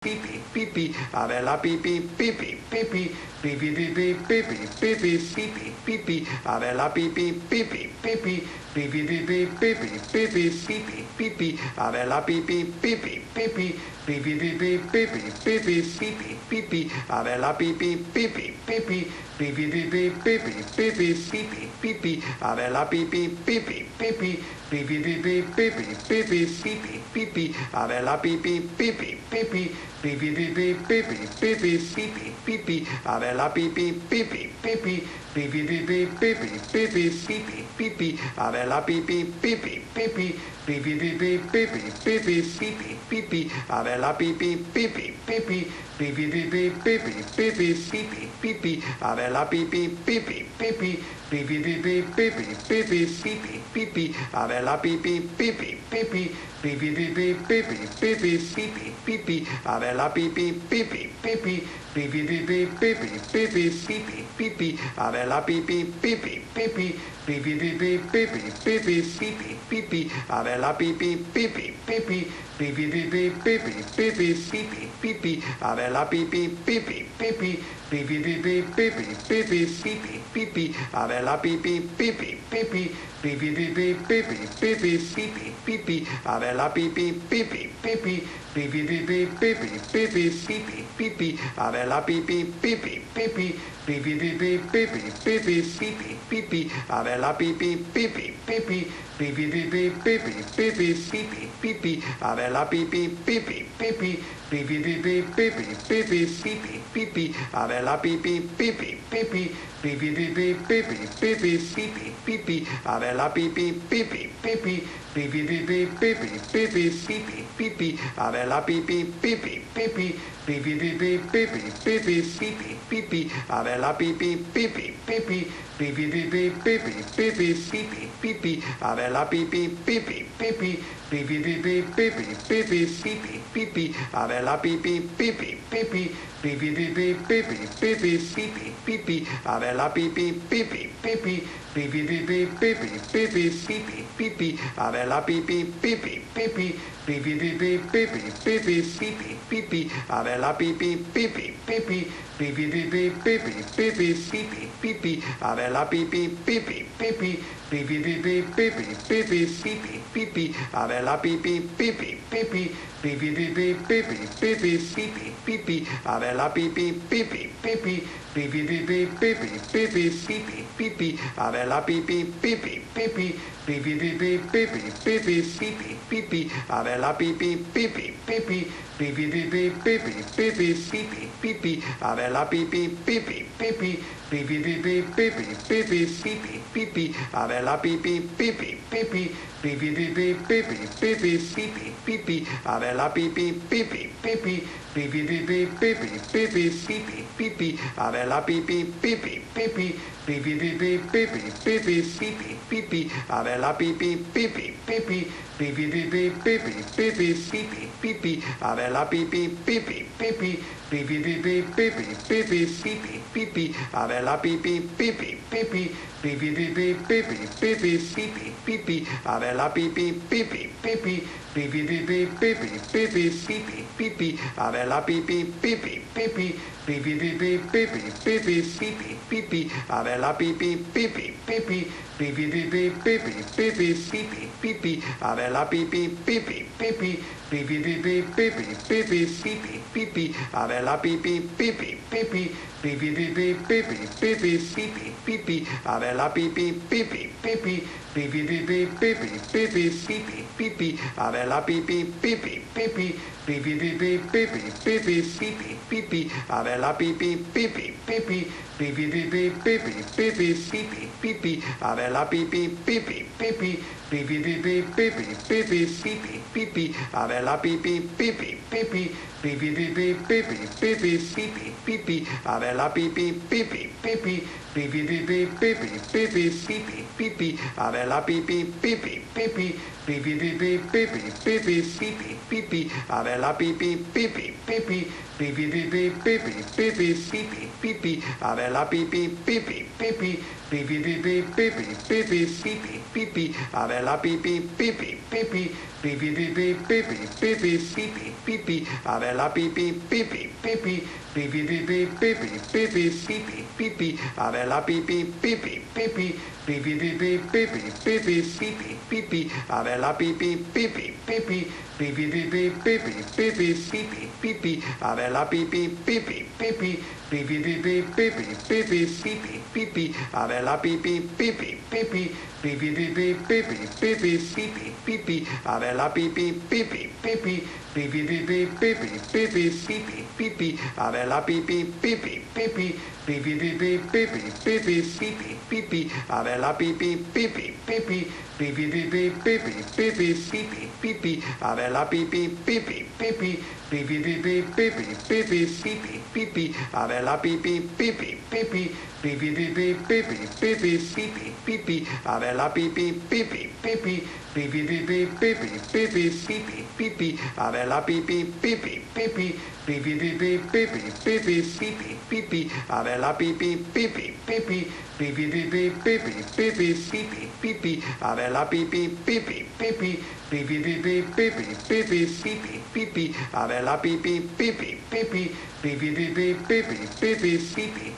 pipi, pipi, avela pipi, pipi, pipi, pipi, pipi, pipi, pipi, pipi, pipi, avela pipi, pipi, pipi, pipi, pipi, pipi, pipi, pipi, pipi, avela pipi, pipi, pipi, pipi, pipi, pipi, pipi, pipi, pipi, avela pipi, pipi, pipi, pipi, pipi, pipi, pipi, pipi, pipi, avela pipi, pipi, pipi, pipi, pipi, pipi, pipi, pipi, pipi, avela pipi, pipi, pipi, pipi, pipi, pipi, pipi, pipi, pipi, avela pipi, pipi, pipi, pipi, pipi, pipi, pipi, pipi, pipi, avela pipi, pipi, pipi, pipi, pipi, pipi, pipi, pipi, pipi, avela pipi, pipi, pipi, pipi, pipi, pipi, pipi, pipi, pipi, avela pipi, pipi, pipi, pipi, pipi, pipi, pipi, pipi, pipi, avela pipi, pipi, pipi, pipi, pipi, pipi, pipi, pipi, pipi, avela pipi, pipi, pipi, pipi, pipi, pipi, pipi, pipi, pipi, avela pipi, pipi, pipi, pipi, pipi, pipi, pipi, pipi, pipi, avela pipi, pipi, pipi, pipi, pipi, pipi, pipi, pipi, pipi, avela pipi, pipi, pipi, pipi, pipi, pipi, pipi, pipi, pipi, avela pipi, pipi, pipi, pipi, pipi, pipi, pipi, pipi, pipi, avela pipi, pipi, pipi, pipi, pipi, pipi, pipi, pipi, pipi, avela pipi, pipi, pipi, pipi, pipi, pipi, pipi, pipi, pipi, avela pipi, pipi, pipi, pipi, pipi, pipi, pipi, pipi, pipi, avela pipi, pipi, pipi, pipi, pipi, pipi, pipi, pipi, pipi, avela pipi, pipi, pipi, pipi, pipi, pipi, pipi, pipi, pipi, avela pipi, pipi, pipi, pipi, pipi, pipi, pipi, pipi, pipi, avela pipi, pipi, pipi, pipi, pipi, pipi, pipi, pipi, pipi, avela pipi, pipi, pipi, pipi, pipi, pipi, pipi, pipi, pipi, avela pipi, pipi, pipi, pipi, pipi, pipi, pipi, pipi, pipi, avela pipi, pipi, pipi, pipi, pipi, pipi, pipi, pipi, pipi, avela pipi, pipi, pipi, pipi, pipi, pipi, pipi, pipi, pipi, avela pipi, pipi, pipi, pipi, pipi, pipi, pipi, pipi, pipi, avela pipi, pipi, pipi, pipi, pipi, pipi, pipi, pipi, pipi, avela pipi, pipi, pipi, pipi, pipi, pipi, pipi, pipi, pipi, avela pipi, pipi, pipi, pipi, pipi, pipi, pipi, pipi, pipi, avela pipi, pipi, pipi, pipi, pipi, pipi, pipi, pipi, pipi, avela pipi, pipi, pipi, pipi, pipi, pipi, pipi, pipi, pipi, avela pipi, pipi, pipi, pipi, pipi, pipi, pipi, pipi, pipi, avela pipi, pipi, pipi, pipi, pipi, pipi, pipi, pipi, pipi, avela pipi, pipi, pipi, pipi, pipi, pipi, pipi, pipi, pipi, avela pipi, pipi, pipi, pipi, pipi, pipi, pipi, pipi, pipi, avela pipi, pipi, pipi, pipi, pipi, pipi, pipi, pipi, pipi, avela pipi, pipi, pipi, pipi, pipi, pipi, pipi, pipi, pipi, avela pipi, pipi, pipi, pipi, pipi, pipi, pipi, pipi, pipi, avela pipi, pipi, pipi, pipi, pipi, pipi, pipi, pipi, pipi, avela pipi, pipi, pipi, pipi, pipi, pipi, pipi, pipi, pipi, avela pipi, pipi, pipi, pipi, pipi, pipi, pipi, pipi, pipi, avela pipi, pipi, pipi, pipi, pipi, pipi, pipi, pipi, pipi, avela pipi, pipi, pipi, pipi, pipi, pipi, pipi, pipi, pipi, avela pipi, pipi, pipi, pipi, pipi, pipi, pipi, pipi, pipi, avela pipi, pipi, pipi, pipi, pipi, pipi, pipi, pipi, pipi, avela pipi, pipi, pipi, pipi, pipi, pipi, pipi, pipi, pipi, avela pipi, pipi, pipi, pipi, pipi, pipi, pipi, pipi, pipi, avela pipi, pipi, pipi, pipi, pipi, pipi, pipi, pipi, pipi, avela pipi, pipi, pipi, pipi, pipi, pipi, pipi, pipi, pipi, avela pipi, pipi, pipi, pipi, pipi, pipi, pipi, pipi, pipi, avela pipi, pipi, pipi, pipi, pipi, pipi, pipi, pipi, pipi, avela pipi, pipi, pipi, pipi, pipi, pipi, pipi, pipi, pipi, avela pipi, pipi, pipi, pipi, pipi, pipi, pipi, pipi, pipi, avela pipi, pipi, pipi, pipi, pipi, pipi, pipi, pipi, pipi, avela pipi, pipi, pipi, pipi, pipi, pipi, pipi, pipi, pipi, avela pipi, pipi, pipi, pipi, pipi, pipi, pipi, pipi, pipi, avela pipi, pipi, pipi, pipi, pipi, pipi, pipi, pipi, pipi, avela pipi, pipi, pipi, pipi, pipi, pipi, pipi, pipi, pipi, avela pipi, pipi, pipi, pipi, pipi, pipi, pipi, pipi, pipi, avela pipi, pipi, pipi, pipi, pipi, pipi, pipi, pipi, pipi, avela pipi, pipi, pipi, pipi, pipi, pipi, pipi, pipi, pipi, avela pipi, pipi, pipi, pipi, pipi, pipi, pipi, pipi, pipi, avela pipi, pipi, pipi, pipi, pipi, pipi, pipi, pipi, pipi, avela pipi, pipi, pipi, pipi, pipi, pipi, pipi, pipi, pipi, avela pipi, pipi, pipi, pipi, pipi, pipi, pipi, pipi, pipi, avela pipi, pipi, pipi, pipi, pipi, pipi, pipi, pipi, pipi, avela pipi, pipi, pipi, pipi, pipi, pipi, pipi, pipi, pipi, avela pipi, pipi, pipi, pipi, pipi, pipi, pipi, pipi, pipi, avela pipi, pipi, pipi, pipi, pipi, pipi, pipi, pipi, pipi, avela pipi, pipi, pipi, pipi, pipi, pipi, pipi, pipi, pipi, avela pipi, pipi, pipi, pipi, pipi, pipi, pipi, pipi, pipi, avela pipi, pipi, pipi, pipi, pipi, pipi, pipi, pipi,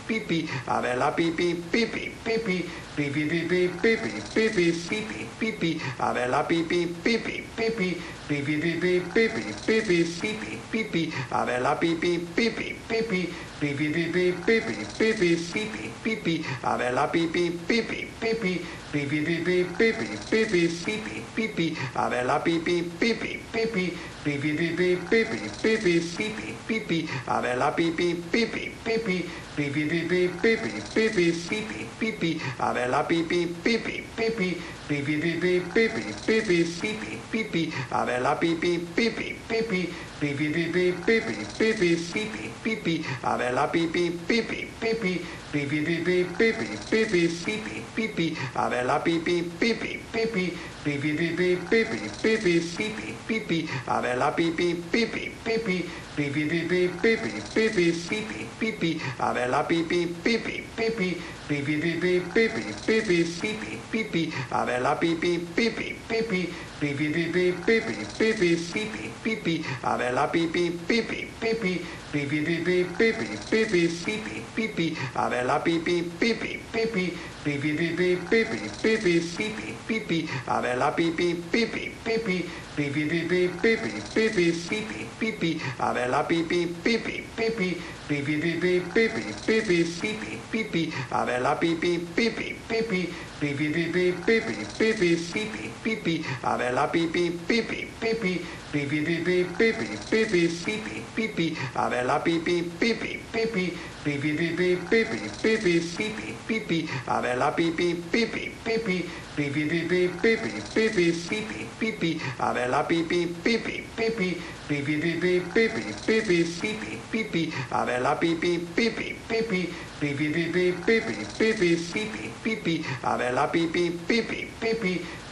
pipi, avela pipi, pipi, pipi, pipi, pipi, pipi, pipi, pipi, pipi, avela pipi, pipi, pipi, pipi, pipi, pipi, pipi, pipi, pipi, avela pipi, pipi, pipi, pipi, pipi, pipi, pipi, pipi, pipi, avela pipi, pipi, pipi, pipi, pipi, pipi, pipi, pipi, pipi, avela pipi, pipi, pipi, pipi, pipi, pipi, pipi, pipi, pipi, avela pipi, pipi, pipi, pipi, pipi, pipi, pipi, pipi, pipi, avela pipi, pipi, pipi, pipi, pipi, pipi, pipi, pipi, pipi, avela pipi, pipi, pipi, pipi, pipi, pipi, pipi, pipi, pipi, avela pipi, pipi, pipi, pipi, pipi, pipi, pipi, pipi, pipi, avela pipi, pipi, pipi, pipi, pipi, pipi, pipi, pipi, pipi, avela pipi, pipi, pipi, pipi, pipi, pipi, pipi, pipi, pipi, avela pipi, pipi, pipi, pipi, pipi, pipi, pipi, pipi, pipi, avela pipi, pipi, pipi, pipi, pipi, pipi, pipi, pipi, pipi, avela pipi, pipi, pipi, pipi, pipi, pipi, pipi, pipi, pipi, avela pipi, pipi, pipi, pipi, pipi, pipi, pipi, pipi, pipi, avela pipi, pipi, pipi, pipi, pipi, pipi, pipi, pipi, pipi, avela pipi, pipi, pipi, pipi, pipi, pipi, pipi, pipi, pipi, avela pipi, pipi, pipi, pipi, pipi, pipi, pipi, pipi, pipi, avela pipi, pipi, pipi, pipi, pipi, pipi, pipi, pipi, pipi, avela pipi, pipi, pipi, pipi, pipi, pipi, pipi, pipi, pipi, avela pipi, pipi, pipi, pipi, pipi, pipi, pipi, pipi, pipi, avela pipi, pipi, pipi, pipi, pipi, pipi, pipi, pipi, pipi, avela pipi, pipi, pipi,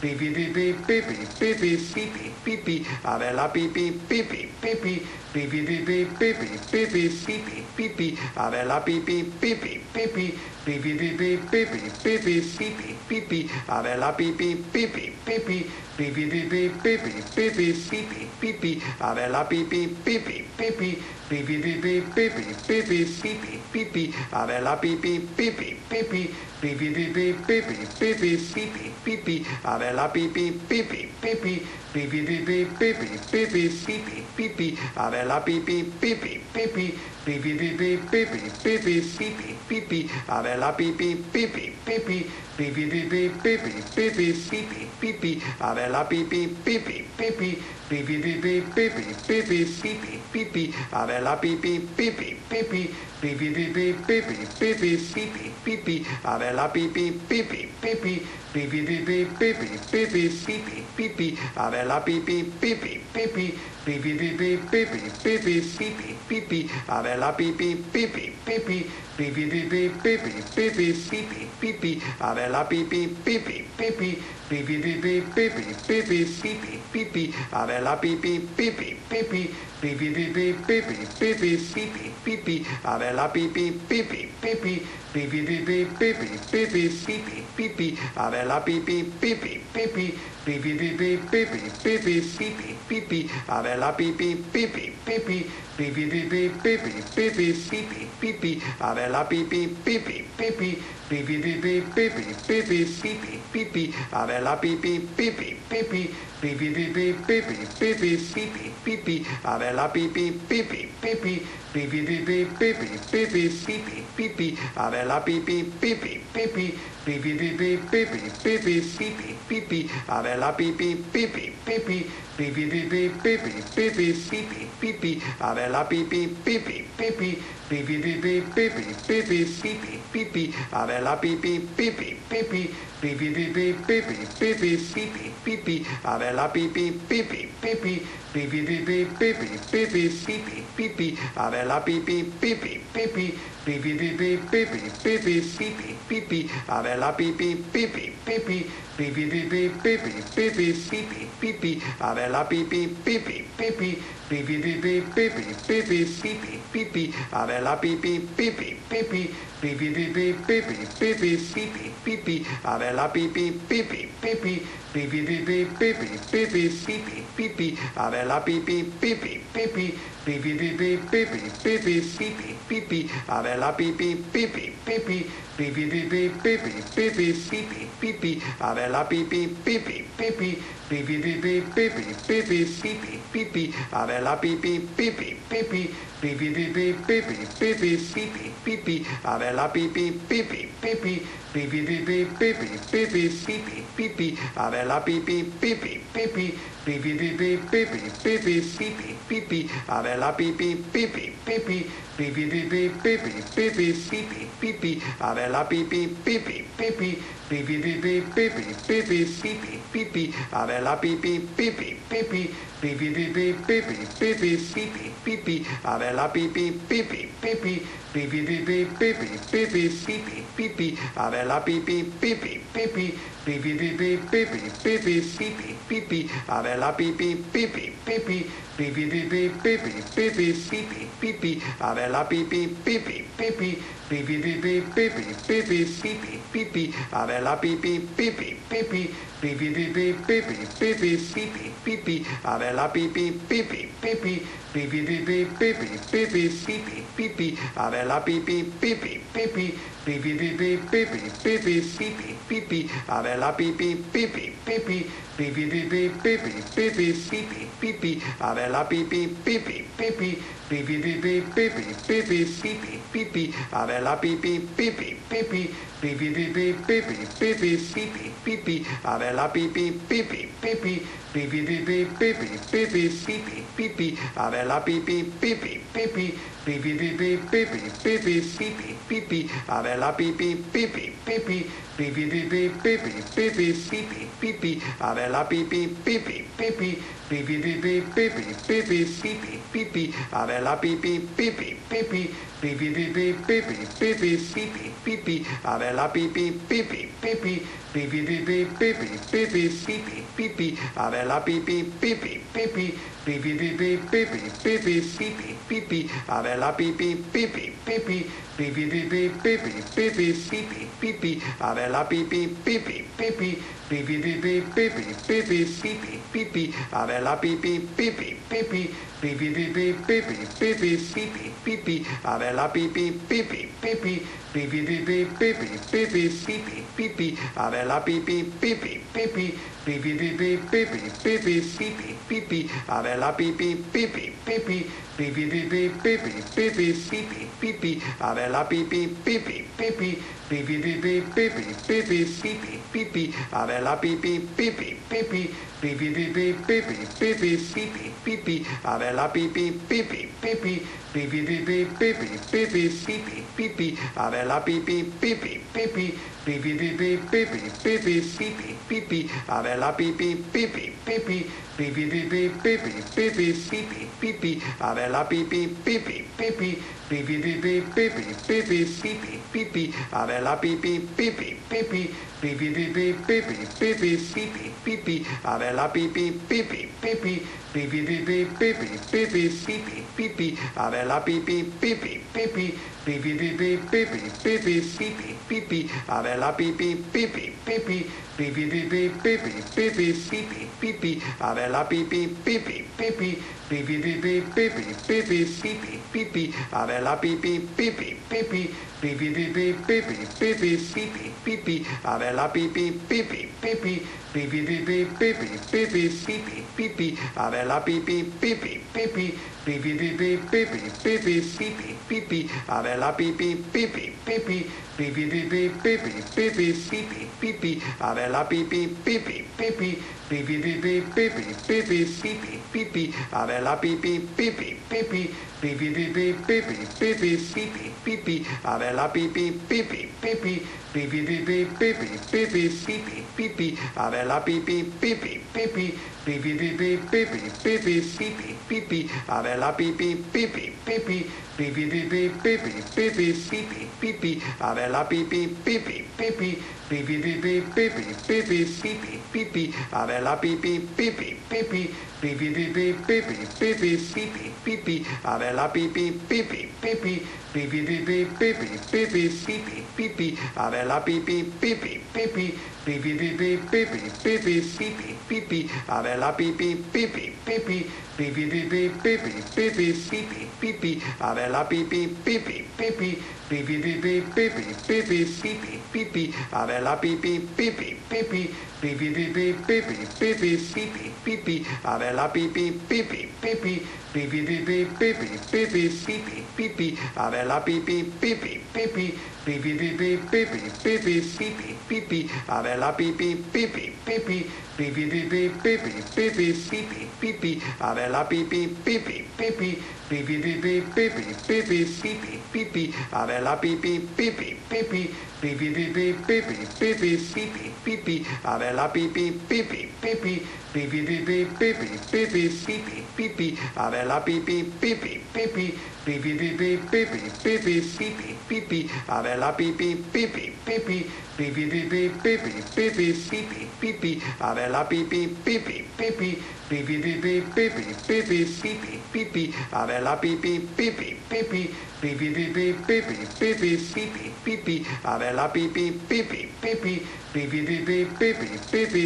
pipi, pipi, pipi, pipi, pipi, pipi, avela pipi, pipi, pipi, pipi, pipi, pipi, pipi, pipi, pipi, avela pipi, pipi, pipi, pipi, pipi, pipi, pipi, pipi, pipi, avela pipi, pipi, pipi, pipi, pipi, pipi, pipi, pipi, pipi, avela pipi, pipi, pipi, pipi, pipi, pipi, pipi, pipi, pipi, avela pipi, pipi, pipi, pipi, pipi, pipi, pipi, pipi, pipi, avela pipi, pipi, pipi, pipi, pipi, pipi, pipi, pipi, pipi, avela pipi, pipi, pipi, pipi, pipi, pipi, pipi, pipi, pipi, avela pipi, pipi, pipi, pipi, pipi, pipi, pipi, pipi, pipi, avela pipi, pipi, pipi, pipi, pipi, pipi, pipi, pipi, pipi, avela pipi, pipi, pipi, pipi, pipi, pipi, pipi, pipi, pipi, avela pipi, pipi, pipi, pipi, pipi, pipi, pipi, pipi, pipi, avela pipi, pipi, pipi, pipi, pipi, pipi, pipi, pipi, pipi, avela pipi, pipi, pipi, pipi, pipi, pipi, pipi, pipi, pipi, avela pipi, pipi, pipi, pipi, pipi, pipi, pipi, pipi, pipi, avela pipi, pipi, pipi, pipi, pipi, pipi, pipi, pipi, pipi, avela pipi, pipi, pipi, pipi, pipi, pipi, pipi, pipi, pipi, avela pipi, pipi, pipi, pipi, pipi, pipi, pipi, pipi, pipi, avela pipi, pipi, pipi, pipi, pipi, pipi, pipi, pipi, pipi, avela pipi, pipi, pipi, pipi, pipi, pipi, pipi, pipi, pipi, avela pipi, pipi, pipi, pipi, pipi, pipi, pipi, pipi, pipi, avela pipi, pipi, pipi, pipi, pipi, pipi, pipi, pipi, pipi, avela pipi, pipi, pipi, pipi, pipi, pipi, pipi, pipi, pipi, avela pipi, pipi, pipi, pipi, pipi, pipi, pipi, pipi, pipi, avela pipi, pipi, pipi, pipi, pipi, pipi, pipi, pipi, pipi, avela pipi, pipi, pipi, pipi, pipi, pipi, pipi, pipi, pipi, avela pipi, pipi, pipi, pipi, pipi, pipi, pipi, pipi, pipi, avela pipi, pipi, pipi, pipi, pipi, pipi, pipi, pipi, pipi, avela pipi, pipi, pipi, pipi, pipi, pipi, pipi, pipi, pipi, avela pipi, pipi, pipi, pipi, pipi, pipi, pipi, pipi, pipi, avela pipi, pipi, pipi, pipi, pipi, pipi, pipi, pipi, pipi, avela pipi, pipi, pipi, pipi, pipi, pipi, pipi, pipi, pipi, avela pipi, pipi, pipi, pipi, pipi, pipi, pipi, pipi, pipi, avela pipi, pipi, pipi, pipi, pipi, pipi, pipi, pipi, pipi, avela pipi, pipi, pipi, pipi, pipi, pipi, pipi, pipi, pipi, avela pipi, pipi, pipi, pipi, pipi, pipi, pipi, pipi, pipi, avela pipi, pipi, pipi, pipi, pipi, pipi, pipi, pipi, pipi, avela pipi, pipi, pipi, pipi, pipi, pipi, pipi, pipi, pipi, avela pipi, pipi, pipi, pipi, pipi, pipi, pipi, pipi, pipi, avela pipi, pipi, pipi, pipi, pipi, pipi, pipi, pipi, pipi, avela pipi, pipi, pipi, pipi, pipi, pipi, pipi, pipi, pipi, avela pipi, pipi, pipi, pipi, pipi, pipi, pipi, pipi, pipi, avela pipi, pipi, pipi, pipi, pipi, pipi, pipi, pipi, pipi, avela pipi, pipi, pipi, pipi, pipi, pipi, pipi, pipi, pipi, avela pipi, pipi, pipi, pipi, pipi, pipi, pipi, pipi, pipi, avela pipi, pipi, pipi, pipi, pipi, pipi, pipi, pipi, pipi, avela pipi, pipi, pipi, pipi, pipi, pipi, pipi, pipi, pipi, avela pipi, pipi, pipi, pipi, pipi, pipi, pipi, pipi, pipi, avela pipi, pipi, pipi, pipi, pipi, pipi, pipi, pipi, pipi, avela pipi, pipi, pipi, pipi, pipi, pipi, pipi, pipi, pipi, avela pipi, pipi, pipi, pipi, pipi, pipi, pipi, pipi, pipi, avela pipi, pipi, pipi, pipi, pipi, pipi, pipi, pipi, pipi, avela pipi, pipi, pipi, pipi, pipi, pipi, pipi, pipi, pipi, avela pipi, pipi, pipi, pipi, pipi, pipi, pipi, pipi, pipi, avela pipi, pipi, pipi, pipi, pipi, pipi, pipi, pipi, pipi, avela pipi, pipi, pipi, pipi, pipi, pipi, pipi, pipi, pipi, avela pipi, pipi, pipi, pipi, pipi, pipi, pipi, pipi, pipi, avela pipi, pipi, pipi, pipi, pipi, pipi, pipi, pipi, pipi, avela pipi, pipi, pipi, pipi, pipi, pipi, pipi, pipi, pipi, avela pipi, pipi, pipi, pipi, pipi, pipi, pipi, pipi, pipi, avela pipi, pipi, pipi, pipi, pipi, pipi, pipi, pipi, pipi, avela pipi, pipi, pipi, pipi, pipi, pipi, pipi, pipi, pipi, avela pipi, pipi, pipi, pipi, pipi, pipi, pipi, pipi, pipi, avela pipi, pipi, pipi, pipi, pipi, pipi, pipi, pipi, pipi, avela pipi, pipi, pipi, pipi, pipi, pipi, pipi, pipi, pipi, avela pipi, pipi, pipi, pipi, pipi, pipi, pipi, pipi, pipi, avela pipi, pipi, pipi, pipi, pipi, pipi, pipi, pipi, pipi, avela pipi, pipi, pipi, pipi, pipi, pipi, pipi, pipi, pipi, avela pipi, pipi, pipi, pipi, pipi, pipi, pipi, pipi, pipi, a ver la pipi, pipi, pipi, pipi, pipi, pipi, pipi, pipi, pipi, a ver la pipi, pipi, pipi, pipi, pipi, pipi, pipi, pipi, pipi, a ver la pipi, pipi, pipi, pipi, pipi, pipi, pipi, pipi, pipi, a ver la pipi, pipi, pipi, pipi, pipi, pipi, pipi, pipi, pipi, a ver la pipi, pipi, pipi, pipi, pipi, pipi, pipi, pipi, pipi, a ver la pipi, pipi, pipi, pipi, pipi, pipi, pipi, pipi, pipi, a ver la pipi, pipi, pipi, pipi, pipi, pipi, pipi, pipi, pipi, a ver la pipi, pipi, pipi, pipi, pipi, pipi, pipi, pipi, pipi, a ver la pipi, pipi, pipi, pipi, pipi, pipi, pipi, pipi, pipi, a ver la pipi, pipi, pipi, pipi, pipi, pipi, pipi, pipi, pipi, a ver la pipi, pipi, pipi, pipi, pipi, pipi, pipi, pipi, pipi, a ver la pipi, pipi, pipi, pipi, pipi, pipi, pipi, pipi, pipi, a ver la pipi, pipi, pipi, pipi, pipi, pipi, pipi, pipi, pipi, a ver la pipi, pipi, pipi, pipi, pipi, pipi, pipi, pipi, pipi, a ver la pipi, pipi, pipi, pipi, pipi, pipi, pipi, pipi, pipi, a ver la pipi, pipi, pipi, pipi, pipi, pipi, pipi, pipi, pipi, a ver la pipi, pipi, pipi, pipi, pipi, pipi, pipi, pipi, pipi, a ver la pipi, pipi, pipi, pipi, pipi, pipi, pipi, pipi, pipi, a ver la pipi, pipi, pipi, pipi, pipi, pipi, pipi, pipi, pipi, a ver la pipi, pipi, pipi, pipi, pipi, pipi, pipi, pipi, pipi, a ver la pipi, pipi, pipi, pipi, pipi, pipi, pipi, pipi, pipi, a ver la pipi, pipi, pipi, pipi, pipi, pipi, pipi, pipi, pipi, a ver la pipi, pipi, pipi, pipi, pipi, pipi, pipi, pipi, pipi, a ver la pipi, pipi, pipi, pipi, pipi, pipi, pipi, pipi, pipi, a ver la pipi, pipi, pipi, pipi, pipi, pipi, pipi, pipi, pipi, a ver la pipi, pipi, pipi, pipi, pipi, pipi, pipi, pipi, pipi, a ver la pipi, pipi, pipi, pipi, pipi, pipi, pipi, pipi, pipi, a ver la pipi, pipi, pipi, pipi, pipi, pipi, pipi, pipi, pipi, a ver la pipi, pipi, pipi, pipi, pipi, pipi, pipi, pipi, pipi, a ver la pipi, pipi, pipi, pipi, pipi, pipi, pipi, pipi, pipi, a ver la pipi, pipi, pipi, pipi, pipi, pipi, pipi, pipi, pipi, a ver la pipi, pipi, pipi, pipi, pipi, pipi, pipi, pipi, pipi, a ver la pipi, pipi, pipi, pipi, pipi, pipi, pipi, pipi, pipi, a ver la pipi, pipi, pipi, pipi, pipi, pipi, pipi, pipi,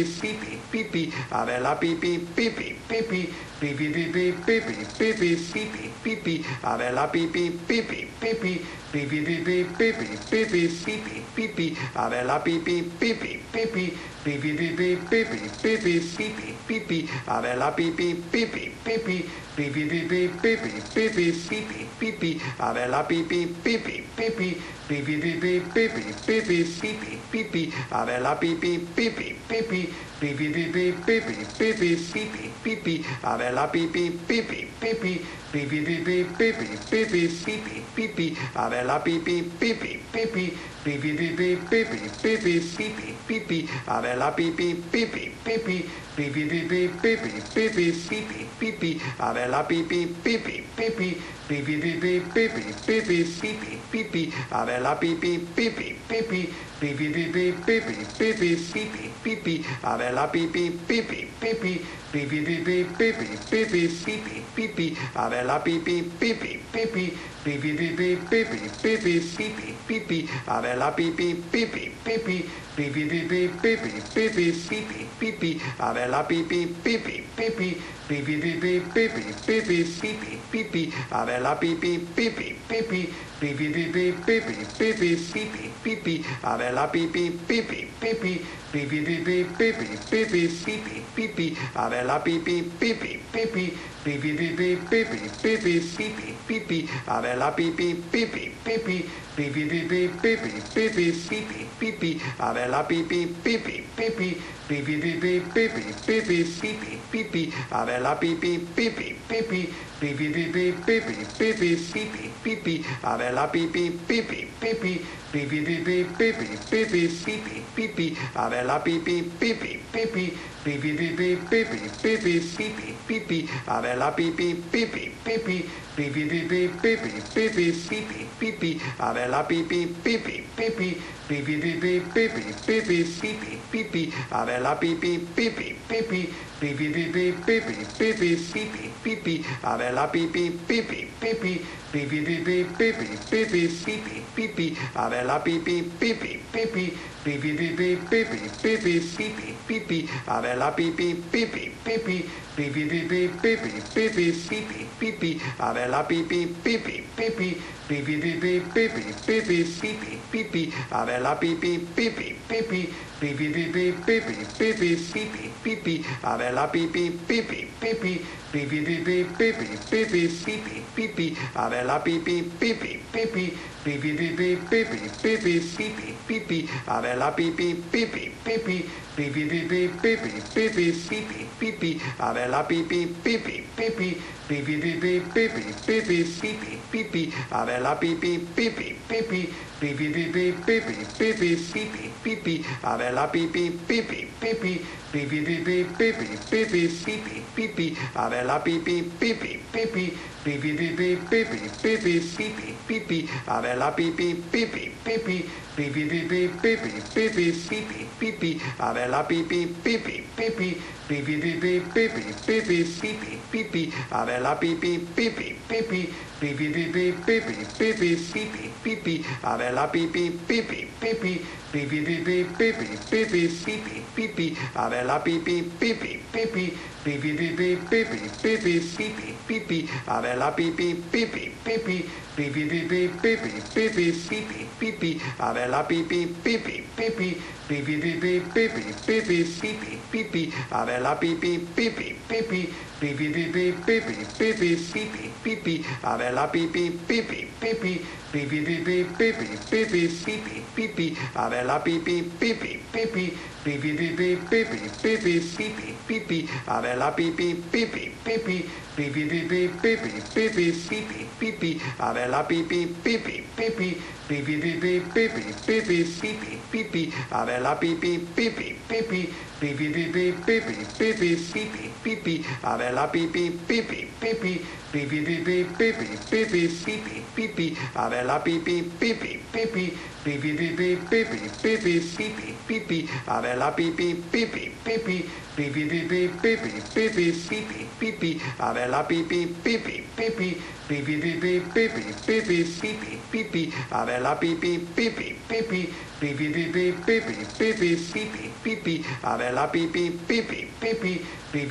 pipi, a ver la pipi, pipi, pipi, pipi, pipi, pipi, pipi, pipi, pipi, a ver la pipi, pipi, pipi, pipi, pipi, pipi, pipi, pipi, pipi, a ver la pipi, pipi, pipi, pipi, pipi, pipi, pipi, pipi, pipi, a ver la pipi, pipi, pipi, pipi, pipi, pipi, pipi, pipi, pipi, a ver la pipi, pipi, pipi, pipi, pipi, pipi, pipi, pipi, pipi, a ver la pipi, pipi, pipi, pipi, pipi, pipi, pipi, pipi, pipi, a ver la pipi, pipi, pipi, pipi, pipi, pipi, pipi, pipi, pipi, a ver la pipi, pipi, pipi, pipi, pipi, pipi, pipi, pipi, pipi, a ver la pipi, pipi, pipi, pipi, pipi, pipi, pipi, pipi, pipi, a ver la pipi, pipi, pipi, pipi, pipi, pipi, pipi, pipi, pipi, a ver la pipi, pipi, pipi, pipi, pipi, pipi, pipi, pipi, pipi, a ver la pipi, pipi, pipi, pipi, pipi, pipi, pipi, pipi, pipi, a ver la pipi, pipi, pipi, pipi, pipi, pipi, pipi, pipi, pipi, a ver la pipi, pipi, pipi, pipi, pipi, pipi, pipi, pipi, pipi, a ver la pipi, pipi, pipi, pipi, pipi, pipi, pipi, pipi, pipi, a ver la pipi, pipi, pipi, pipi, pipi, pipi, pipi, pipi, pipi, a ver la pipi, pipi, pipi, pipi, pipi, pipi, pipi, pipi, pipi, a ver la pipi, pipi, pipi, pipi, pipi, pipi, pipi, pipi, pipi, a ver la pipi, pipi, pipi, pipi pipi pipi pipi pipi pipi a ver la pipi pipi pipi pipi pipi pipi pipi pipi pipi a ver la pipi pipi pipi pipi pipi pipi pipi pipi pipi a ver la pipi pipi pipi pipi pipi pipi pipi pipi pipi a ver la pipi pipi pipi pipi pipi pipi pipi pipi pipi a ver la pipi pipi pipi pipi pipi pipi pipi pipi pipi a ver la pipi pipi pipi pipi pipi pipi pipi pipi pipi a ver la pipi pipi pipi pipi pipi pipi pipi pipi pipi a ver la pipi pipi pipi pipi pipi pipi pipi pipi pipi a ver la pipi pipi pipi pipi pipi pipi pipi pipi pipi a ver la pipi pipi pipi pipi pipi pipi pipi pipi pipi a ver la pipi pipi pipi pipi pipi pipi pipi pipi pipi a ver la pipi pipi pipi pipi pipi pipi pipi pipi pipi a ver la pipi pipi pipi pipi pipi pipi pipi pipi pipi a ver la pipi pipi pipi pipi pipi pipi pipi pipi pipi a ver la pipi pipi pipi pipi pipi pipi pipi pipi pipi a ver la pipi pipi pipi pipi pipi pipi pipi pipi pipi a ver la pipi pipi pipi pipi pipi pipi pipi pipi pipi a ver la pipi pipi pipi pipi pipi pipi pipi pipi pipi a ver la pipi pipi pipi pipi pipi pipi pipi pipi pipi a ver la pipi pipi pipi pipi pipi pipi pipi pipi pipi a ver la pipi pipi pipi pipi pipi pipi pipi pipi pipi a ver la pipi pipi pipi pipi pipi pipi pipi pipi pipi a ver la pipi pipi pipi pipi pipi pipi pipi pipi pipi a ver la pipi pipi pipi pipi pipi pipi pipi pipi pipi a ver la pipi pipi pipi pipi pipi pipi pipi pipi pipi a ver la pipi pipi pipi pipi pipi pipi pipi pipi pipi a ver la pipi pipi pipi pipi pipi pipi pipi pipi pipi a ver la pipi pipi pipi pipi pipi pipi pipi pipi pipi a ver la pipi pipi pipi pipi pipi pipi pipi pipi pipi a ver la pipi pipi pipi pipi pipi pipi pipi pipi pipi a ver la pipi pipi pipi pipi pipi pipi pipi pipi pipi a ver la pipi pipi pipi pipi pipi pipi pipi pipi pipi a ver la pipi pipi pipi pipi pipi pipi pipi pipi pipi a ver la pipi pipi pipi pipi pipi pipi pipi pipi pipi a ver la pipi pipi pipi pipi pipi pipi pipi pipi pipi a ver la pipi pipi pipi pipi pipi pipi pipi pipi pipi a ver la pipi pipi pipi pipi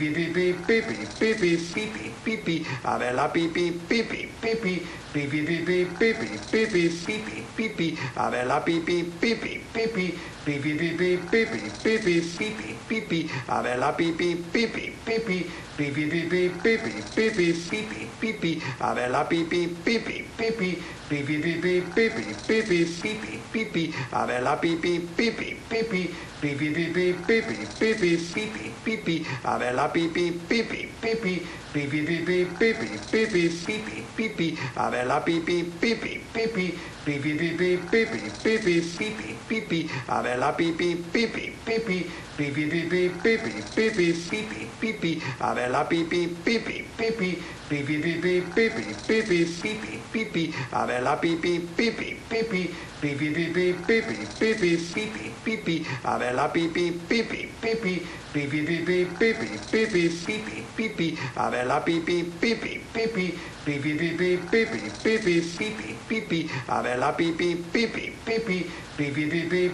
pipi pipi pipi pipi pipi a ver la pipi pipi pipi pipi pipi pipi pipi pipi pipi a ver la pipi pipi pipi pipi pipi pipi pipi pipi pipi a ver la pipi pipi pipi pipi pipi pipi pipi pipi pipi a ver la pipi pipi pipi pipi pipi pipi pipi pipi pipi a ver la pipi pipi pipi pipi pipi pipi pipi pipi pipi a ver la pipi pipi pipi pipi pipi pipi pipi pipi pipi a ver la pipi pipi pipi pipi pipi pipi pipi pipi pipi a ver la pipi pipi pipi pipi pipi pipi pipi pipi pipi a ver la pipi pipi pipi pipi pipi pipi pipi pipi pipi a ver la pipi pipi pipi pipi pipi pipi pipi pipi pipi a ver la pipi pipi pipi pipi pipi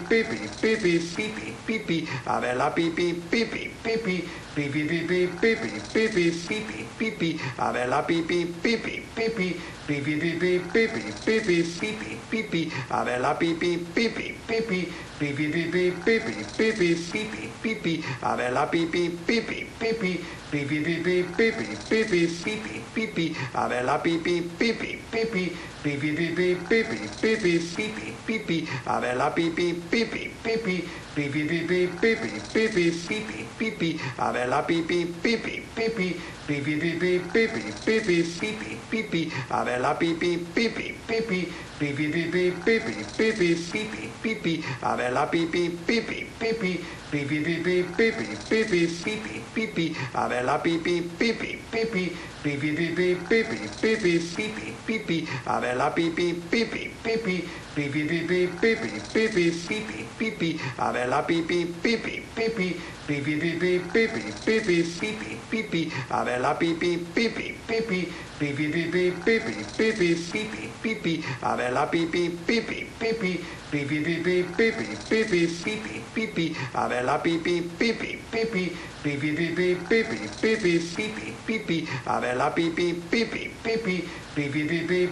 pipi pipi pipi pipi a ver la pipi pipi pipi pipi pipi pipi pipi pipi pipi a ver la pipi pipi pipi pipi pipi pipi pipi pipi pipi a ver la pipi pipi pipi pipi pipi pipi pipi pipi pipi a ver la pipi pipi pipi pipi pipi pipi pipi pipi pipi a ver la pipi pipi pipi pipi, pipi, pipi, pipi, pipi, pipi, a ver la pipi, pipi, pipi, pipi, pipi, pipi, pipi, pipi, pipi, a ver la pipi, pipi, pipi, pipi, pipi, pipi, pipi, pipi, pipi, a ver la pipi, pipi, pipi, pipi, pipi, pipi, pipi, pipi, pipi, a ver la pipi, pipi, pipi, pipi, pipi, pipi, pipi, pipi, pipi, a ver la pipi, pipi, pipi, pipi, pipi, pipi, pipi, pipi, pipi, a ver la pipi, pipi, pipi, pipi, pipi, pipi, pipi, pipi, pipi, a ver la pipi, pipi, pipi, pipi, pipi, pipi, pipi, pipi, pipi, a ver la pipi, pipi, pipi, pipi, pipi, pipi, pipi, pipi, pipi, a ver la pipi, pipi, pipi, pipi, pipi, pipi, pipi, pipi, pipi, a ver la pipi, pipi, pipi, pipi, pipi, pipi, pipi, pipi, pipi, a ver la pipi, pipi, pipi, pipi, pipi, pipi, pipi, pipi, pipi, a ver la pipi, pipi, pipi, pipi, pipi, pipi,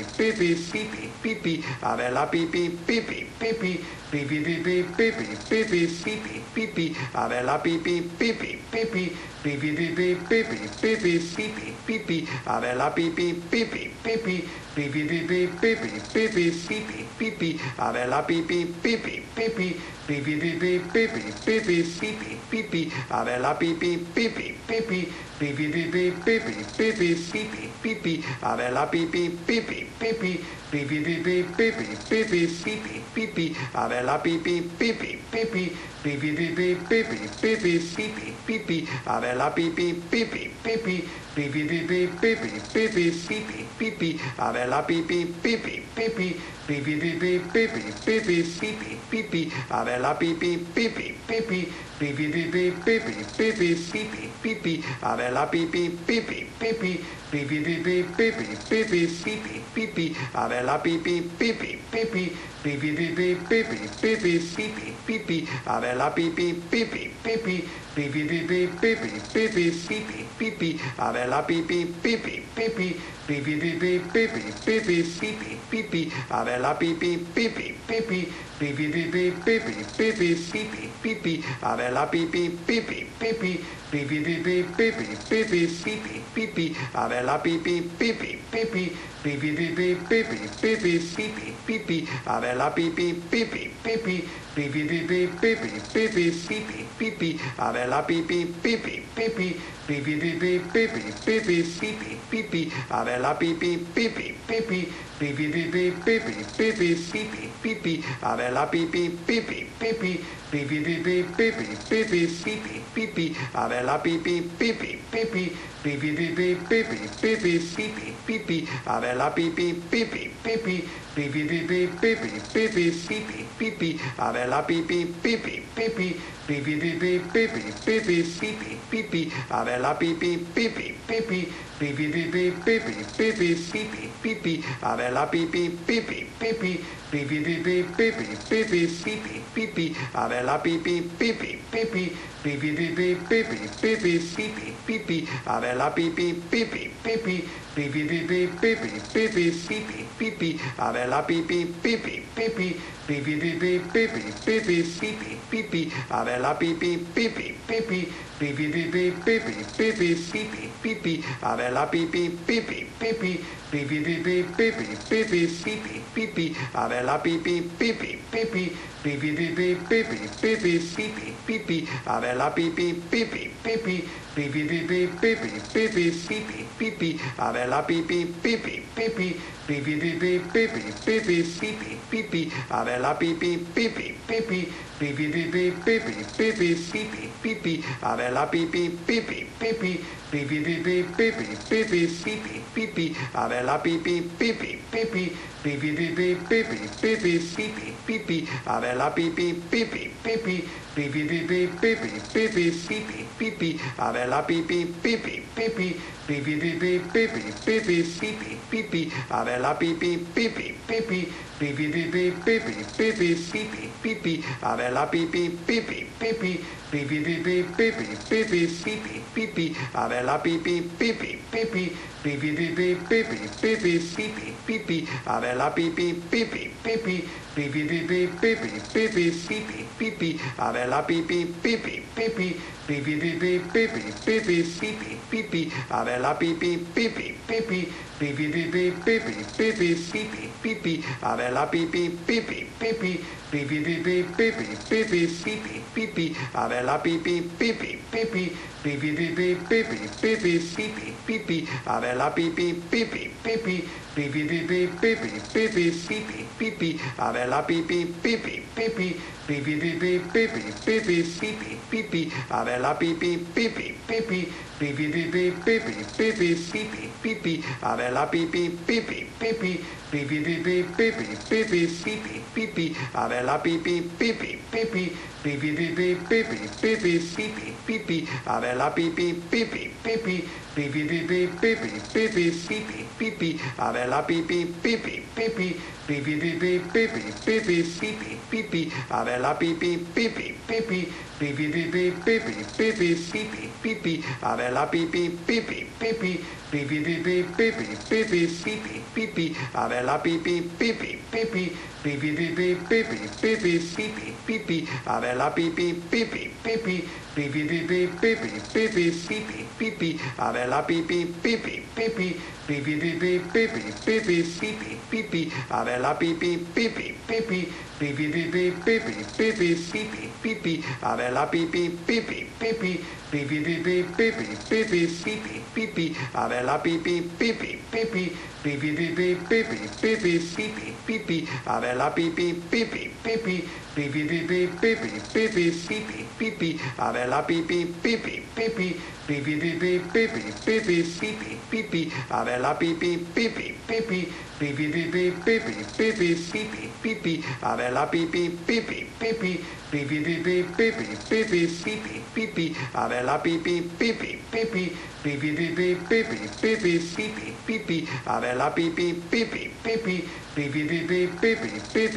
pipi, pipi, pipi, a ver la pipi, pipi, pipi, pipi, pipi, pipi, pipi, pipi, pipi, a ver la pipi, pipi, pipi, pipi, pipi, pipi, pipi, pipi, pipi, a ver la pipi, pipi, pipi, pipi, pipi, pipi, pipi, pipi, pipi, a ver la pipi, pipi, pipi, pipi, pipi, pipi, pipi, pipi, pipi, a ver la pipi, pipi, pipi, pipi, pipi, pipi, pipi, pipi, pipi, a ver la pipi, pipi, pipi, pipi, pipi, pipi, pipi, pipi, pipi, a ver la pipi, pipi, pipi, pipi, pipi, pipi, pipi, pipi, pipi, a ver la pipi, pipi, pipi, pipi, pipi, pipi, pipi, pipi, pipi, a ver la pipi, pipi, pipi, pipi, pipi, pipi, pipi, pipi, pipi, a ver la pipi, pipi, pipi, pipi, pipi, pipi, pipi, pipi, pipi, a ver la pipi, pipi, pipi, pipi, pipi, pipi, pipi, pipi, pipi, a ver la pipi, pipi, pipi, pipi, pipi, pipi, pipi, pipi, pipi, a ver la pipi, pipi, pipi, pipi, pipi, pipi, pipi, pipi, pipi, a ver la pipi, pipi, pipi, pipi, pipi, pipi, pipi, pipi, pipi, a ver la pipi, pipi, pipi, pipi, pipi, pipi, pipi, pipi, pipi, a ver la pipi, pipi, pipi, pipi, pipi, pipi, pipi, pipi, pipi, a ver la pipi, pipi, pipi, pipi, pipi, pipi, pipi, pipi, pipi, a ver la pipi, pipi, pipi, pipi, pipi, pipi, pipi, pipi, pipi, a ver la pipi, pipi, pipi, pipi, pipi, pipi, pipi, pipi, pipi, a ver la pipi, pipi, pipi, pipi, pipi, pipi, pipi, pipi, pipi, a ver la pipi, pipi, pipi, pipi, pipi, pipi, pipi, pipi, pipi, a ver la pipi, pipi, pipi, pipi, pipi, pipi, pipi, pipi, pipi, a ver la pipi, pipi, pipi, pipi, pipi, pipi, pipi, pipi, pipi, a ver la pipi, pipi, pipi, pipi, pipi, pipi, pipi, pipi, pipi, a ver la pipi, pipi, pipi, pipi, pipi, pipi, pipi, pipi, pipi, a ver la pipi, pipi, pipi, pipi, pipi, pipi, pipi, pipi, pipi, a ver la pipi, pipi, pipi, pipi, pipi, pipi, pipi, pipi, pipi, a ver la pipi, pipi, pipi, pipi, pipi, pipi, pipi, pipi, pipi, a ver la pipi, pipi, pipi, pipi, pipi, pipi, pipi, pipi, pipi, a ver la pipi, pipi, pipi, pipi, pipi, pipi, pipi, pipi, pipi, a ver la pipi, pipi, pipi, pipi, pipi, pipi, pipi, pipi, pipi, a ver la pipi, pipi, pipi, pipi, pipi, pipi, pipi, pipi, pipi, a ver la pipi, pipi, pipi, pipi, pipi, pipi, pipi, pipi, pipi, a ver la pipi, pipi, pipi, pipi, pipi, pipi, pipi, pipi, pipi, a ver la pipi, pipi, pipi, pipi, pipi, pipi, pipi, pipi, pipi, a ver la pipi, pipi, pipi, pipi, pipi, pipi, pipi, pipi, pipi, a ver la pipi, pipi, pipi, pipi, pipi, pipi, pipi, pipi, pipi, a ver la pipi, pipi, pipi, pipi, pipi, pipi, pipi, pipi, pipi, a ver la pipi, pipi, pipi, pipi, pipi, pipi, pipi, pipi, pipi, a ver la pipi, pipi, pipi, pipi, pipi, pipi, pipi, pipi, pipi, a ver la pipi, pipi, pipi, pipi, pipi, pipi, pipi, pipi, pipi, a ver la pipi, pipi, pipi, pipi, pipi, pipi, pipi, pipi, pipi, a ver la pipi, pipi, pipi, pipi, pipi, pipi, pipi, pipi, pipi, a ver la pipi, pipi, pipi, pipi, pipi, pipi, pipi, pipi, pipi, a ver la pipi, pipi, pipi, pipi, pipi, pipi, pipi, pipi, pipi, a ver la pipi, pipi, pipi, pipi, pipi, pipi, pipi, pipi, pipi, a ver la pipi, pipi, pipi, pipi, pipi, pipi, pipi, pipi, pipi, a ver la pipi, pipi, pipi, pipi, pipi, pipi, pipi, pipi, pipi, a ver la pipi, pipi, pipi, pipi, pipi, pipi, pipi, pipi, pipi, a ver la pipi, pipi, pipi, pipi, pipi, pipi, pipi, pipi, pipi, a ver la pipi, pipi, pipi, pipi, pipi, pipi, pipi, pipi, pipi, a ver la pipi, pipi, pipi, pipi, pipi, pipi, pipi, pipi, pipi, a ver la pipi, pipi, pipi, pipi, pipi, pipi, pipi, pipi, pipi, a ver la pipi, pipi, pipi, pipi, pipi, pipi, pipi, pipi, pipi, a ver la pipi, pipi, pipi, pipi, pipi, pipi, pipi, pipi, pipi, a ver la pipi, pipi, pipi, pipi, pipi, pipi, pipi, pipi, pipi, a ver la pipi, pipi, pipi, pipi, pipi, pipi, pipi, pipi, pipi, a ver la pipi, pipi, pipi, pipi, pipi, pipi, pipi, pipi, pipi, a ver la pipi, pipi, pipi, pipi, pipi, pipi, pipi, pipi, pipi, a ver la pipi, pipi, pipi, pipi, pipi, pipi, pipi, pipi, pipi, a ver la pipi, pipi, pipi, pipi, pipi, pipi, pipi, pipi, pipi, a ver la pipi, pipi, pipi, pipi, pipi, pipi, pipi, pipi, pipi, a ver la pipi, pipi, pipi, pipi, pipi, pipi, pipi, pipi, pipi, a ver la pipi, pipi, pipi, pipi, pipi, pipi, pipi, pipi, pipi, a ver la pipi, pipi, pipi, pipi, pipi, pipi, pipi, pipi, pipi, a ver la pipi, pipi, pipi, pipi, pipi, pipi, pipi, pipi, pipi, a ver la pipi, pipi, pipi, pipi, pipi, pipi, pipi, pipi, pipi, a ver la pipi, pipi, pipi, pipi, pipi, pipi, pipi, pipi, pipi, a ver la pipi, pipi, pipi, pipi, pipi, pipi, pipi, pipi, pipi, a ver la pipi, pipi, pipi,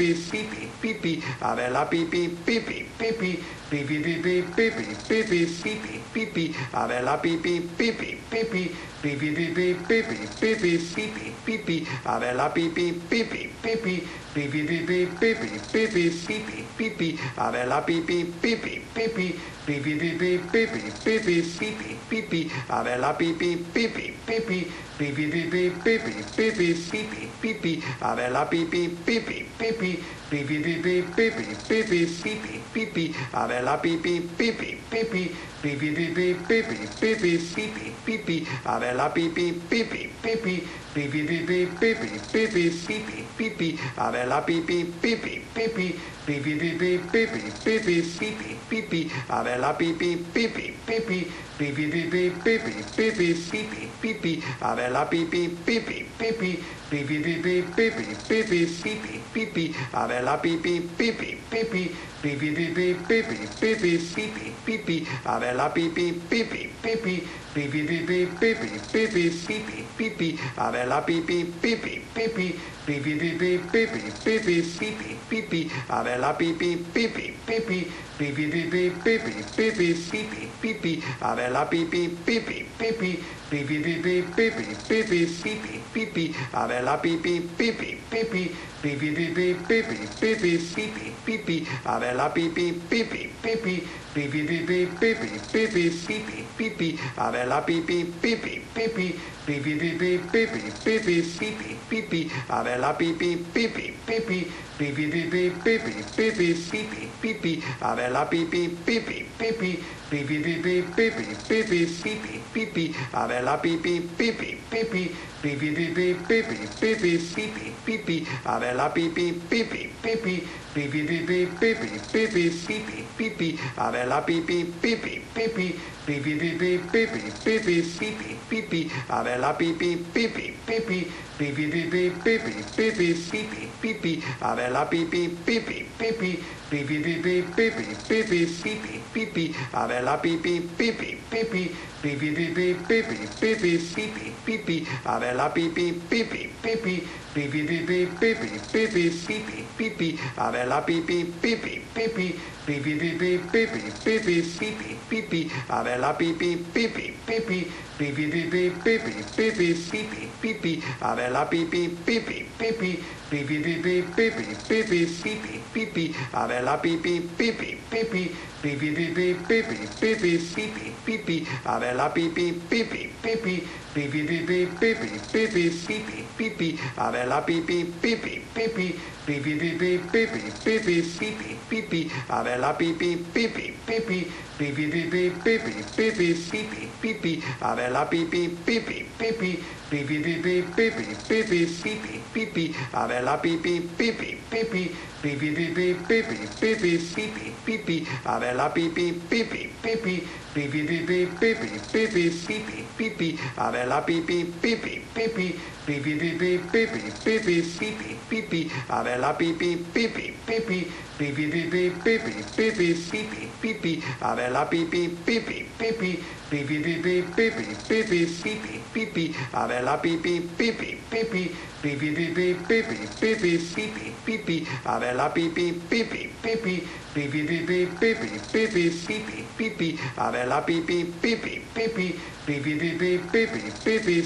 pipi, pipi, pipi, pipi, pipi, pipi, a ver la pipi, pipi, pipi, pipi, pipi, pipi, pipi, pipi, pipi, a ver la pipi, pipi, pipi, pipi, pipi, pipi, pipi, pipi, pipi, a ver la pipi, pipi, pipi, pipi, pipi, pipi, pipi, pipi, pipi, a ver la pipi, pipi, pipi, pipi, pipi, pipi, pipi, pipi, pipi, a ver la pipi, pipi, pipi, pipi, pipi, pipi, pipi, pipi, pipi, a ver la pipi, pipi, pipi, pipi, pipi, pipi, pipi, pipi, pipi, a ver la pipi, pipi, pipi, pipi, pipi, pipi, pipi, pipi, pipi, a ver la pipi, pipi, pipi, pipi, pipi, pipi, pipi, pipi, pipi, a ver la pipi, pipi, pipi, pipi, pipi, pipi, pipi, pipi, pipi, a ver la pipi, pipi, pipi, pipi, pipi, pipi, pipi, pipi, pipi, a ver la pipi, pipi, pipi, pipi, pipi, pipi, pipi, pipi, pipi, a ver la pipi, pipi, pipi, pipi, pipi, pipi, pipi, pipi, pipi, a ver la pipi, pipi, pipi, pipi, pipi, pipi, pipi, pipi, pipi, a ver la pipi, pipi, pipi, pipi, pipi, pipi, pipi, pipi, pipi, a ver la pipi, pipi, pipi, pipi, pipi, pipi, pipi, pipi, pipi, a ver la pipi, pipi, pipi, pipi, pipi, pipi, pipi, pipi, pipi, a ver la pipi, pipi, pipi, pipi, pipi, pipi, pipi, pipi, pipi, a ver la pipi, pipi, pipi, pipi, pipi, pipi, pipi, pipi, pipi, a ver la pipi, pipi, pipi, pipi, pipi, pipi, pipi, pipi, pipi, a ver la pipi, pipi, pipi, pipi, pipi, pipi, pipi, pipi, pipi, a ver la pipi, pipi, pipi, pipi, pipi, pipi, pipi, pipi, pipi, a ver la pipi, pipi, pipi, pipi, pipi, pipi, pipi, pipi, pipi, a ver la pipi, pipi, pipi, pipi, pipi, pipi, pipi, pipi, pipi, a ver la pipi, pipi, pipi, pipi, pipi, pipi, pipi, pipi, pipi, a ver la pipi, pipi, pipi, pipi, pipi, pipi, pipi, pipi, pipi, a ver la pipi, pipi, pipi, pipi, pipi, pipi, pipi, pipi, pipi, a ver la pipi, pipi, pipi, pipi, pipi, pipi, pipi, pipi, pipi, a ver la pipi, pipi, pipi, pipi, pipi, pipi, pipi, pipi, pipi, a ver la pipi, pipi, pipi, pipi, pipi, pipi, pipi, pipi, pipi, a ver la pipi, pipi, pipi, pipi, pipi, pipi, pipi, pipi, pipi, a ver la pipi, pipi, pipi, pipi, pipi, pipi, pipi, pipi, pipi, a ver la pipi, pipi, pipi, pipi, pipi, pipi, pipi, pipi, pipi, a ver la pipi, pipi, pipi, pipi, pipi, pipi, pipi, pipi, pipi, a ver la pipi, pipi, pipi, pipi, pipi, pipi, pipi, pipi, pipi, a ver la pipi, pipi, pipi, pipi, pipi, pipi, pipi, pipi, pipi, a ver la pipi, pipi, pipi, pipi, pipi, pipi, pipi, pipi, pipi, a ver la pipi, pipi, pipi, pipi, pipi, pipi, pipi, pipi, pipi, a ver la pipi, pipi, pipi, pipi, pipi, pipi, pipi, pipi, pipi, a ver la pipi, pipi, pipi, pipi, pipi, pipi, pipi, pipi, pipi, a ver la pipi, pipi, pipi, pipi, pipi, pipi, pipi, pipi, pipi, a ver la pipi, pipi, pipi, pipi, pipi, pipi, pipi, pipi, pipi, a ver la pipi, pipi, pipi, pipi, pipi, pipi, pipi, pipi, pipi, a ver la pipi, pipi, pipi, pipi, pipi, pipi, pipi, pipi,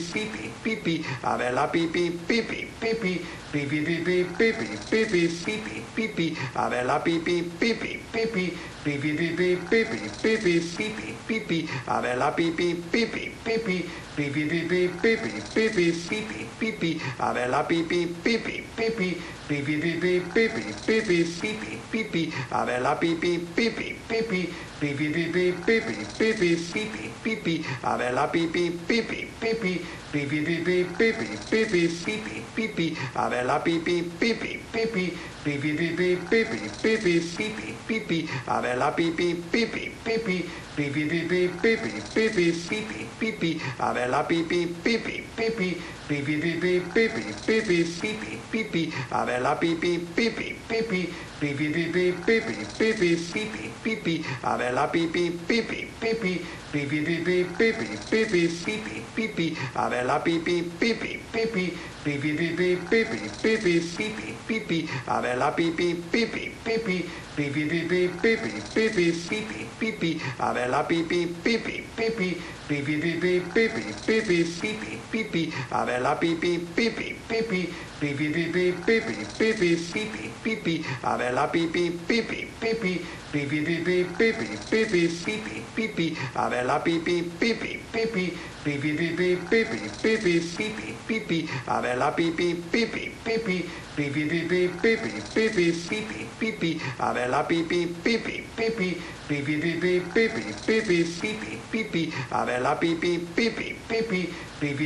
pipi, a ver la pipi, pipi, pipi, pipi, pipi, pipi, pipi, pipi, pipi, a ver la pipi, pipi, pipi, pipi, pipi, pipi, pipi, pipi, pipi, a ver la pipi, pipi, pipi, pipi, pipi, pipi, pipi, pipi, pipi, a ver la pipi, pipi, pipi, pipi, pipi, pipi, pipi, pipi, pipi, a ver la pipi, pipi, pipi, pipi, pipi, pipi, pipi, pipi, pipi, a ver la pipi, pipi, pipi, pipi, pipi, pipi, pipi, pipi, pipi, a ver la pipi, pipi, pipi, pipi, pipi, pipi, pipi, pipi, pipi, a ver la pipi, pipi, pipi, pipi, pipi, pipi, pipi, pipi, pipi, a ver la pipi, pipi, pipi, pipi, pipi, pipi, pipi, pipi, pipi, a ver la pipi, pipi, pipi, pipi, pipi, pipi, pipi, pipi, pipi, a ver la pipi, pipi, pipi, pipi, pipi, pipi, pipi, pipi, pipi, a ver la pipi, pipi, pipi, pipi, pipi, pipi, pipi, pipi, pipi, a ver la pipi, pipi, pipi, pipi, pipi, pipi, pipi, pipi, pipi, a ver la pipi, pipi, pipi, pipi, pipi, pipi, pipi, pipi, pipi, a ver la pipi, pipi, pipi, pipi, pipi, pipi, pipi, pipi, pipi, a ver la pipi, pipi, pipi, pipi, pipi, pipi, pipi, pipi, pipi, a ver la pipi, pipi, pipi, pipi, pipi, pipi, pipi, pipi, pipi, a ver la pipi, pipi, pipi, pipi, pipi, pipi, pipi, pipi, pipi, a ver la pipi, pipi, pipi, pipi, pipi, pipi, pipi, pipi, pipi, a ver la pipi, pipi, pipi, pipi, pipi, pipi, pipi, pipi, pipi, a ver la pipi, pipi, pipi, pipi, pipi, pipi, pipi, pipi, pipi, a ver la pipi, pipi, pipi, pipi, pipi,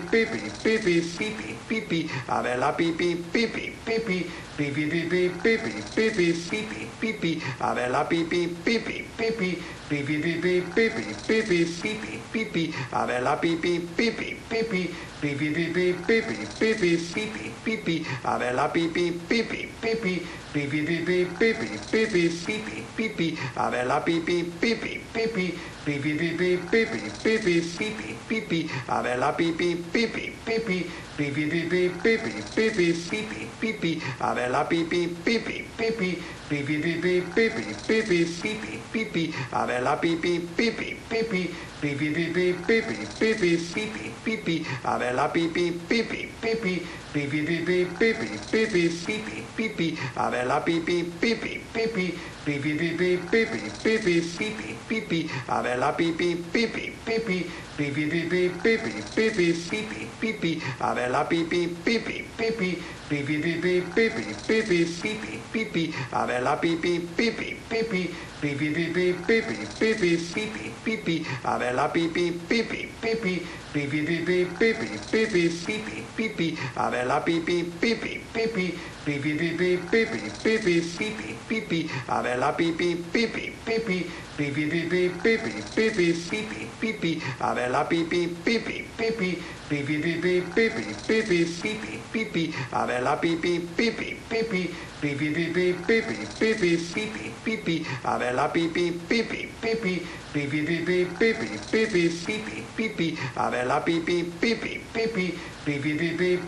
pipi, pipi, pipi, pipi, a ver la pipi, pipi, pipi, pipi, pipi, pipi, pipi, pipi, pipi, a ver la pipi, pipi, pipi, pipi, pipi, pipi, pipi, pipi, pipi, a ver la pipi, pipi, pipi, pipi, pipi, pipi, pipi, pipi, pipi, a ver la pipi, pipi, pipi, pipi, pipi, pipi, pipi, pipi, pipi, a ver la pipi, pipi, pipi, pipi, pipi, pipi, pipi, pipi, pipi, a ver la pipi, pipi, pipi, pipi, pipi, pipi, pipi, pipi, pipi, a ver la pipi, pipi, pipi, pipi, pipi, pipi, pipi, pipi, pipi, a ver la pipi, pipi, pipi, pipi, pipi, pipi, pipi, pipi, pipi, a ver la pipi, pipi, pipi, pipi, pipi, pipi, pipi, pipi, pipi, a ver la pipi, pipi, pipi, pipi, pipi, pipi, pipi, pipi, pipi, a ver la pipi, pipi, pipi, pipi, pipi, pipi, pipi, pipi, pipi, a ver la pipi, pipi, pipi, pipi, pipi, pipi, pipi, pipi, pipi, a ver la pipi, pipi, pipi, pipi, pipi, pipi, pipi, pipi, pipi, a ver la pipi, pipi, pipi, pipi, pipi, pipi, pipi, pipi, pipi, a ver la pipi, pipi, pipi, pipi, pipi, pipi, pipi, pipi, pipi, a ver la pipi, pipi, pipi, pipi, pipi, pipi,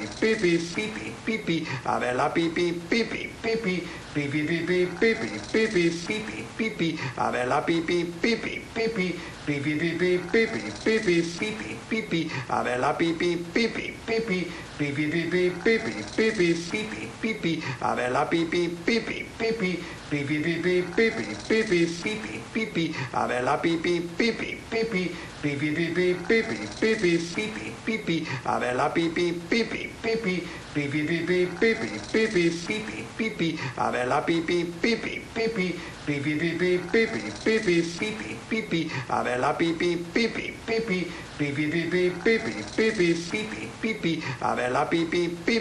pipi, pipi, pipi, a ver la pipi, pipi, pipi, pipi, pipi, pipi, pipi, pipi, pipi, a ver la pipi, pipi, pipi, pipi, pipi, pipi, pipi, pipi, pipi, a ver la pipi, pipi, pipi, pipi pipi pipi pipi pipi pipi avela pipi pipi pipi pipi pipi pipi pipi pipi pipi avela pipi pipi pipi pipi pipi pipi pipi pipi pipi avela pipi pipi pipi pipi pipi pipi pipi pipi pipi avela pipi pipi pipi pipi pipi pipi pipi pipi pipi avela pipi pipi pipi pipi pipi pipi pipi pipi pipi avela pipi pipi pipi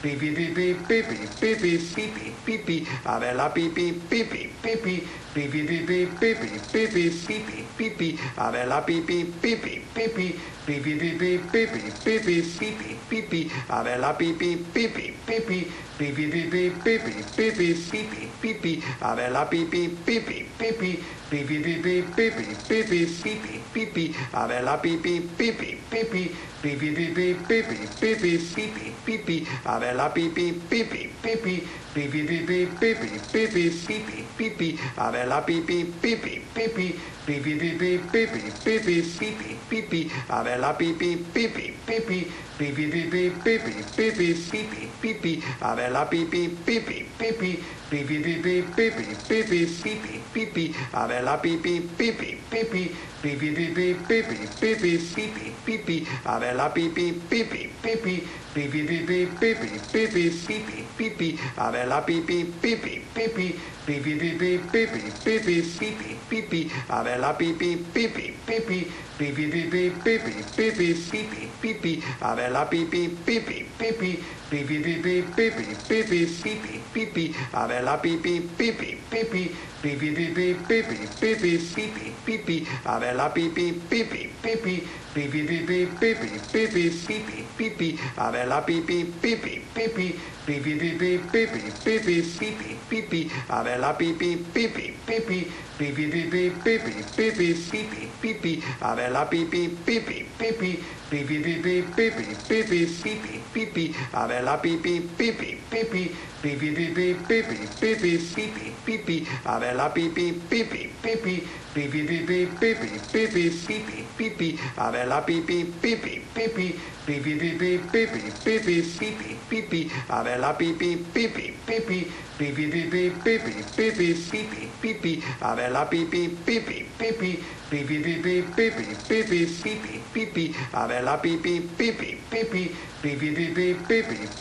pipi pipi pipi pipi pipi pipi avela pipi pipi pipi pipi pipi pipi pipi pipi pipi avela pipi pipi pipi pipi pipi pipi pipi pipi pipi avela pipi pipi pipi pipi pipi pipi pipi pipi pipi avela pipi pipi pipi pipi pipi pipi pipi pipi pipi avela pipi pipi pipi pipi pipi pipi pipi pipi pipi avela pipi pipi pipi pipi pipi pipi pipi pipi pipi avela pipi pipi pipi pipi pipi pipi pipi pipi pipi avela pipi pipi pipi pipi pipi pipi pipi pipi pipi avela pipi pipi pipi pipi pipi pipi pipi pipi pipi avela pipi pipi pipi pipi pipi pipi pipi pipi pipi avela pipi pipi pipi pipi pipi pipi pipi pipi pipi avela pipi pipi pipi pipi pipi pipi pipi pipi pipi avela pipi pipi pipi pipi pipi pipi pipi pipi pipi avela pipi pipi pipi pipi pipi pipi pipi pipi pipi avela pipi pipi pipi pipi pipi pipi pipi pipi pipi avela pipi pipi pipi pipi pipi pipi pipi pipi pipi avela pipi pipi pipi pipi pipi pipi pipi pipi pipi avela pipi pipi pipi pipi pipi pipi pipi pipi pipi avela pipi pipi pipi pipi pipi pipi pipi pipi pipi avela pipi pipi pipi pipi pipi pipi pipi pipi pipi avela pipi pipi pipi pipi pipi pipi pipi pipi pipi avela pipi pipi pipi pipi pipi pipi pipi pipi pipi avela pipi pipi pipi pipi pipi pipi pipi pipi pipi avela pipi pipi pipi pipi pipi pipi pipi pipi pipi avela pipi pipi pipi pipi pipi pipi pipi pipi pipi avela pipi pipi pipi pipi pipi pipi pipi pipi pipi avela pipi pipi pipi pipi pipi pipi pipi pipi pipi avela pipi pipi pipi pipi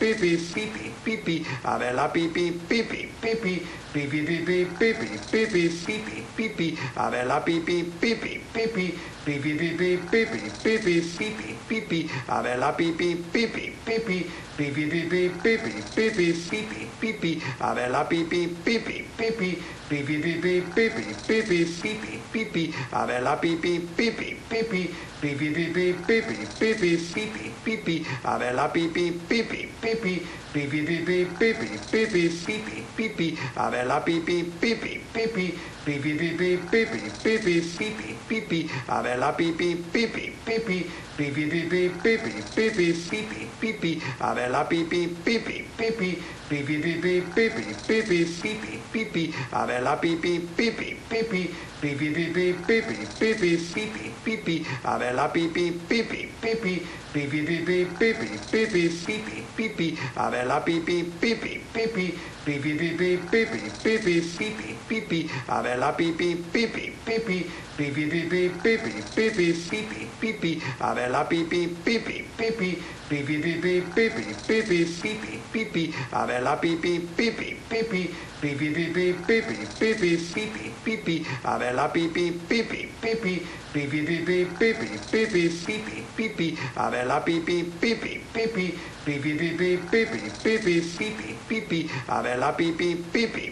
pipi pipi pipi pipi pipi avela pipi pipi pipi pipi pipi pipi pipi pipi pipi avela pipi pipi pipi pipi pipi pipi pipi pipi pipi avela pipi pipi pipi pipi pipi pipi pipi pipi pipi avela pipi pipi pipi pipi pipi pipi pipi pipi pipi avela pipi pipi pipi pipi pipi pipi pipi pipi pipi avela pipi pipi pipi pipi pipi pipi pipi pipi pipi avela pipi pipi pipi pipi pipi pipi pipi pipi pipi avela pipi pipi pipi pipi pipi pipi pipi pipi pipi avela pipi pipi pipi pipi pipi pipi pipi pipi pipi avela pipi pipi pipi pipi pipi pipi pipi pipi pipi avela pipi pipi pipi pipi pipi pipi pipi pipi pipi avela pipi pipi pipi pipi pipi pipi pipi pipi pipi avela pipi pipi pipi pipi pipi pipi pipi pipi pipi avela pipi pipi pipi pipi pipi pipi pipi pipi pipi avela pipi pipi pipi pipi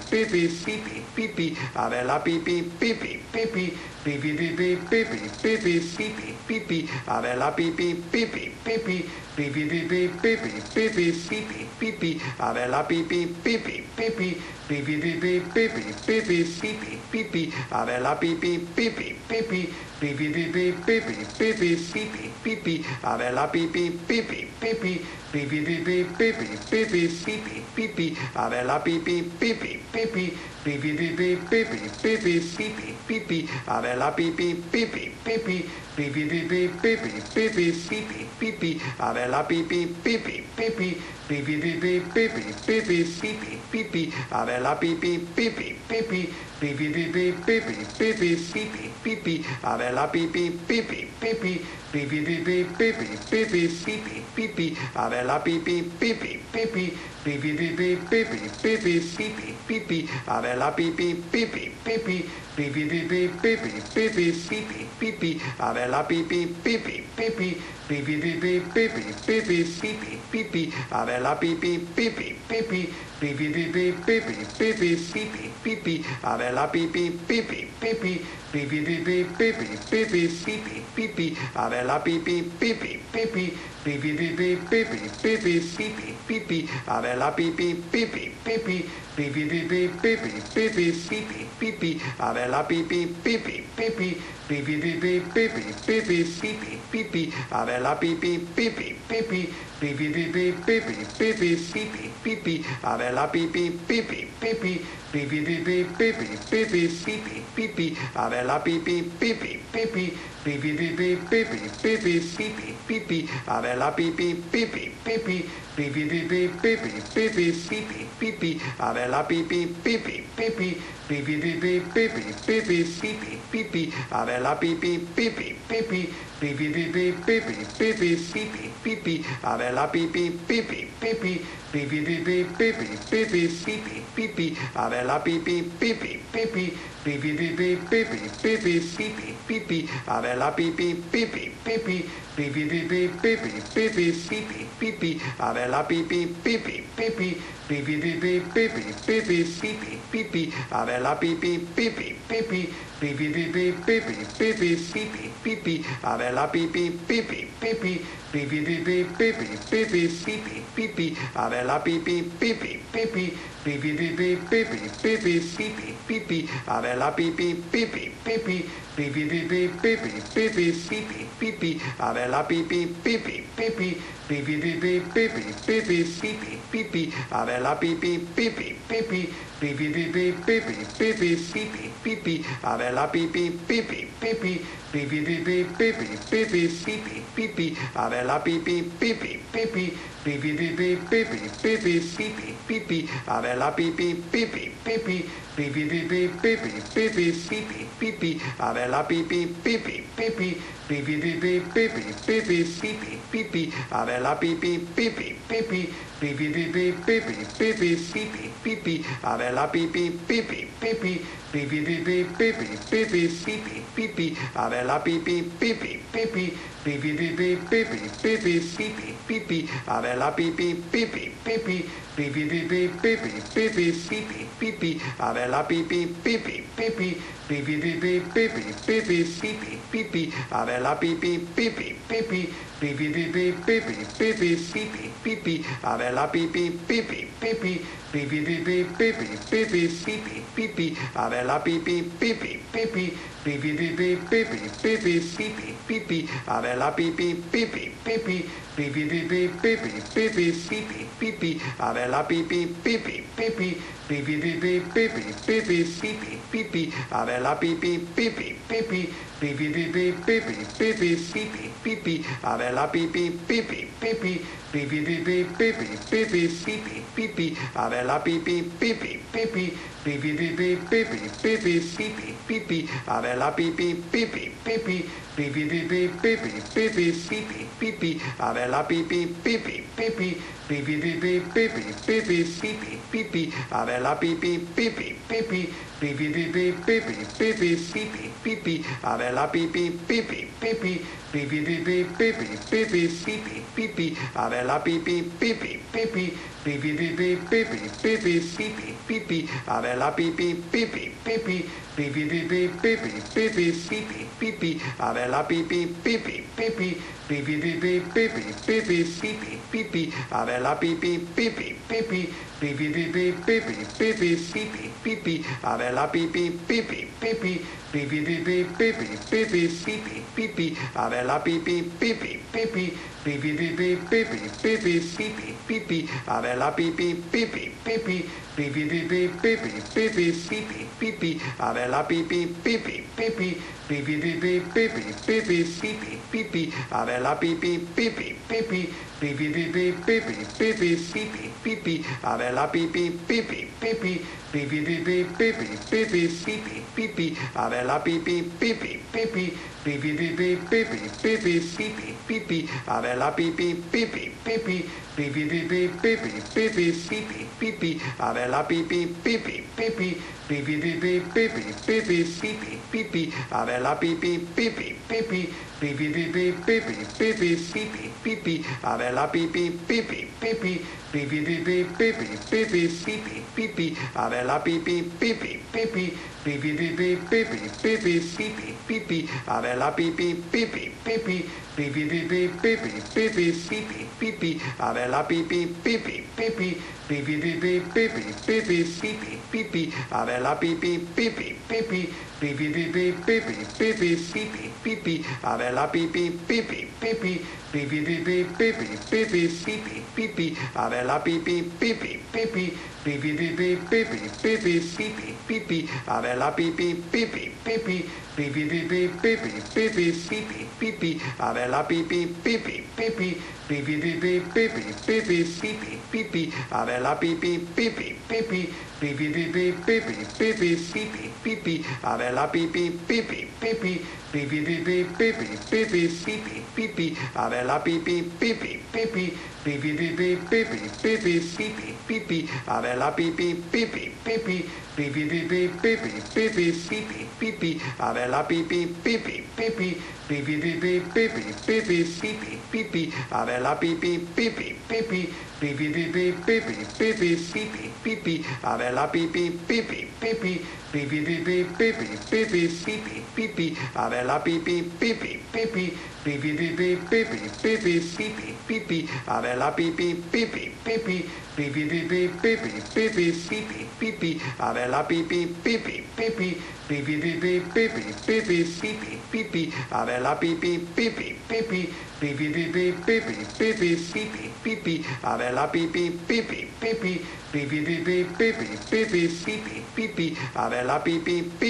pipi pipi pipi pipi pipi avela pipi pipi pipi pipi pipi pipi pipi pipi pipi avela pipi pipi pipi pipi pipi pipi pipi pipi pipi avela pipi pipi pipi pipi pipi pipi pipi pipi pipi avela pipi pipi pipi pipi pipi pipi pipi pipi pipi avela pipi pipi pipi pipi pipi pipi pipi pipi pipi avela pipi pipi pipi pipi pipi pipi pipi pipi pipi avela pipi pipi pipi pipi pipi pipi pipi pipi pipi a ver la pipi pipi pipi pipi pipi pipi pipi pipi pipi a ver la pipi pipi pipi pipi pipi pipi pipi pipi pipi a ver la pipi pipi pipi pipi pipi pipi pipi pipi pipi a ver la pipi pipi pipi pipi pipi pipi pipi pipi pipi a ver la pipi pipi pipi pipi pipi pipi pipi pipi pipi a ver la pipi pipi pipi pipi pipi pipi pipi pipi pipi a ver la pipi pipi pipi pipi pipi pipi pipi pipi pipi a ver la pipi pipi pipi pipi pipi pipi pipi pipi pipi a ver la pipi pipi pipi pipi pipi pipi pipi pipi pipi a ver la pipi pipi pipi pipi pipi pipi pipi pipi pipi a ver la pipi pipi pipi pipi pipi pipi pipi pipi pipi a ver la pipi pipi pipi pipi pipi pipi pipi pipi pipi a ver la pipi pipi pipi pipi pipi pipi pipi pipi pipi a ver la pipi pipi pipi pipi pipi pipi pipi pipi pipi a ver la pipi pipi pipi pipi pipi pipi pipi pipi pipi a ver la pipi pipi pipi pipi pipi pipi pipi pipi pipi a ver la pipi pipi pipi pipi pipi pipi pipi pipi pipi a ver la pipi pipi pipi pipi pipi pipi pipi pipi pipi a ver la pipi pipi pipi pipi pipi pipi pipi pipi pipi a ver la pipi pipi pipi pipi pipi pipi pipi pipi pipi a ver la pipi pipi pipi pipi pipi pipi pipi pipi pipi a ver la pipi pipi pipi pipi pipi pipi pipi pipi pipi a ver la pipi pipi pipi pipi pipi pipi pipi pipi pipi a ver la pipi pipi pipi pipi pipi pipi pipi pipi pipi a ver la pipi pipi pipi pipi pipi pipi pipi pipi pipi a ver la pipi pipi pipi pipi pipi pipi pipi pipi pipi a ver la pipi pipi pipi pipi pipi pipi pipi pipi pipi a ver la pipi pipi pipi pipi pipi pipi pipi pipi pipi a ver la pipi pipi pipi pipi pipi pipi pipi pipi pipi a ver la pipi pipi pipi pipi pipi pipi pipi pipi pipi a ver la pipi pipi pipi pipi pipi pipi pipi pipi pipi a ver la pipi pipi pipi pipi pipi pipi pipi pipi pipi a ver la pipi pipi pipi pipi pipi pipi pipi pipi pipi a ver la pipi pipi pipi pipi pipi pipi pipi pipi pipi a ver la pipi pipi pipi pipi pipi pipi pipi pipi pipi a ver la pipi pipi pipi pipi pipi pipi pipi pipi pipi a ver la pipi pipi pipi pipi pipi pipi pipi pipi pipi a ver la pipi pipi pipi pipi pipi pipi pipi pipi pipi a ver la pipi pipi pipi pipi pipi pipi pipi pipi pipi a ver la pipi pipi pipi pipi pipi pipi pipi pipi pipi a ver la pipi pipi pipi pipi pipi pipi pipi pipi pipi a ver la pipi pipi pipi pipi pipi pipi pipi pipi pipi a ver la pipi pipi pipi pipi pipi pipi pipi pipi pipi a ver la pipi pipi pipi pipi pipi pipi pipi pipi pipi a ver la pipi pipi pipi pipi pipi pipi pipi pipi pipi a ver la pipi pipi pipi pipi pipi pipi pipi pipi pipi a ver la pipi pipi pipi pipi pipi pipi pipi pipi pipi a ver la pipi pipi pipi pipi pipi pipi pipi pipi pipi a ver la pipi pipi pipi pipi pipi pipi pipi pipi pipi a ver la pipi pipi pipi pipi pipi pipi pipi pipi pipi a ver la pipi pipi pipi pipi pipi pipi pipi pipi pipi a ver la pipi pipi pipi pipi pipi pipi pipi pipi pipi a ver la pipi pipi pipi pipi pipi pipi pipi pipi pipi a ver la pipi pipi pipi pipi pipi pipi pipi pipi pipi a ver la pipi pipi pipi pipi pipi pipi pipi pipi pipi a ver la pipi pipi pipi pipi pipi pipi pipi pipi pipi a ver la pipi pipi pipi pipi pipi pipi pipi pipi pipi a ver la pipi pipi pipi pipi pipi pipi pipi pipi pipi a ver la pipi pipi pipi pipi pipi pipi pipi pipi pipi a ver la pipi pipi pipi pipi pipi pipi pipi pipi pipi a ver la pipi pipi pipi pipi pipi pipi pipi pipi pipi a ver la pipi pipi pipi pipi pipi pipi pipi pipi pipi a ver la pipi pipi pipi pipi pipi pipi pipi pipi pipi a ver la pipi pipi pipi pipi pipi pipi pipi pipi pipi a ver la pipi pipi pipi pipi pipi pipi pipi pipi pipi a ver la pipi pipi pipi pipi pipi pipi pipi pipi pipi a ver la pipi pipi pipi pipi pipi pipi pipi pipi pipi a ver la pipi pipi pipi pipi pipi pipi pipi pipi pipi a ver la pipi pipi pipi pipi pipi pipi pipi pipi pipi a ver la pipi pipi pipi pipi pipi pipi pipi pipi pipi a ver la pipi pipi pipi pipi pipi pipi pipi pipi pipi a ver la pipi pipi pipi pipi pipi pipi pipi pipi pipi a ver la pipi pipi pipi pipi pipi pipi pipi pipi pipi a ver la pipi pipi pipi pipi pipi pipi pipi pipi pipi a ver la pipi pipi pipi pipi pipi pipi pipi pipi pipi a ver la pipi pipi pipi pipi pipi pipi pipi pipi pipi a ver la pipi pipi pipi pipi pipi pipi pipi pipi pipi a ver la pipi pipi pipi pipi pipi pipi pipi pipi pipi a ver la pipi pipi pipi pipi pipi pipi pipi pipi pipi a ver la pipi pipi pipi pipi pipi pipi pipi pipi pipi a ver la pipi pipi pipi pipi pipi pipi pipi pipi pipi a ver la pipi pipi pipi pipi pipi pipi pipi pipi pipi a ver la pipi pipi pipi pipi pipi pipi pipi pipi pipi a ver la pipi pipi pipi pipi pipi pipi pipi pipi pipi a ver la pipi pipi pipi pipi pipi pipi pipi pipi pipi a ver la pipi pipi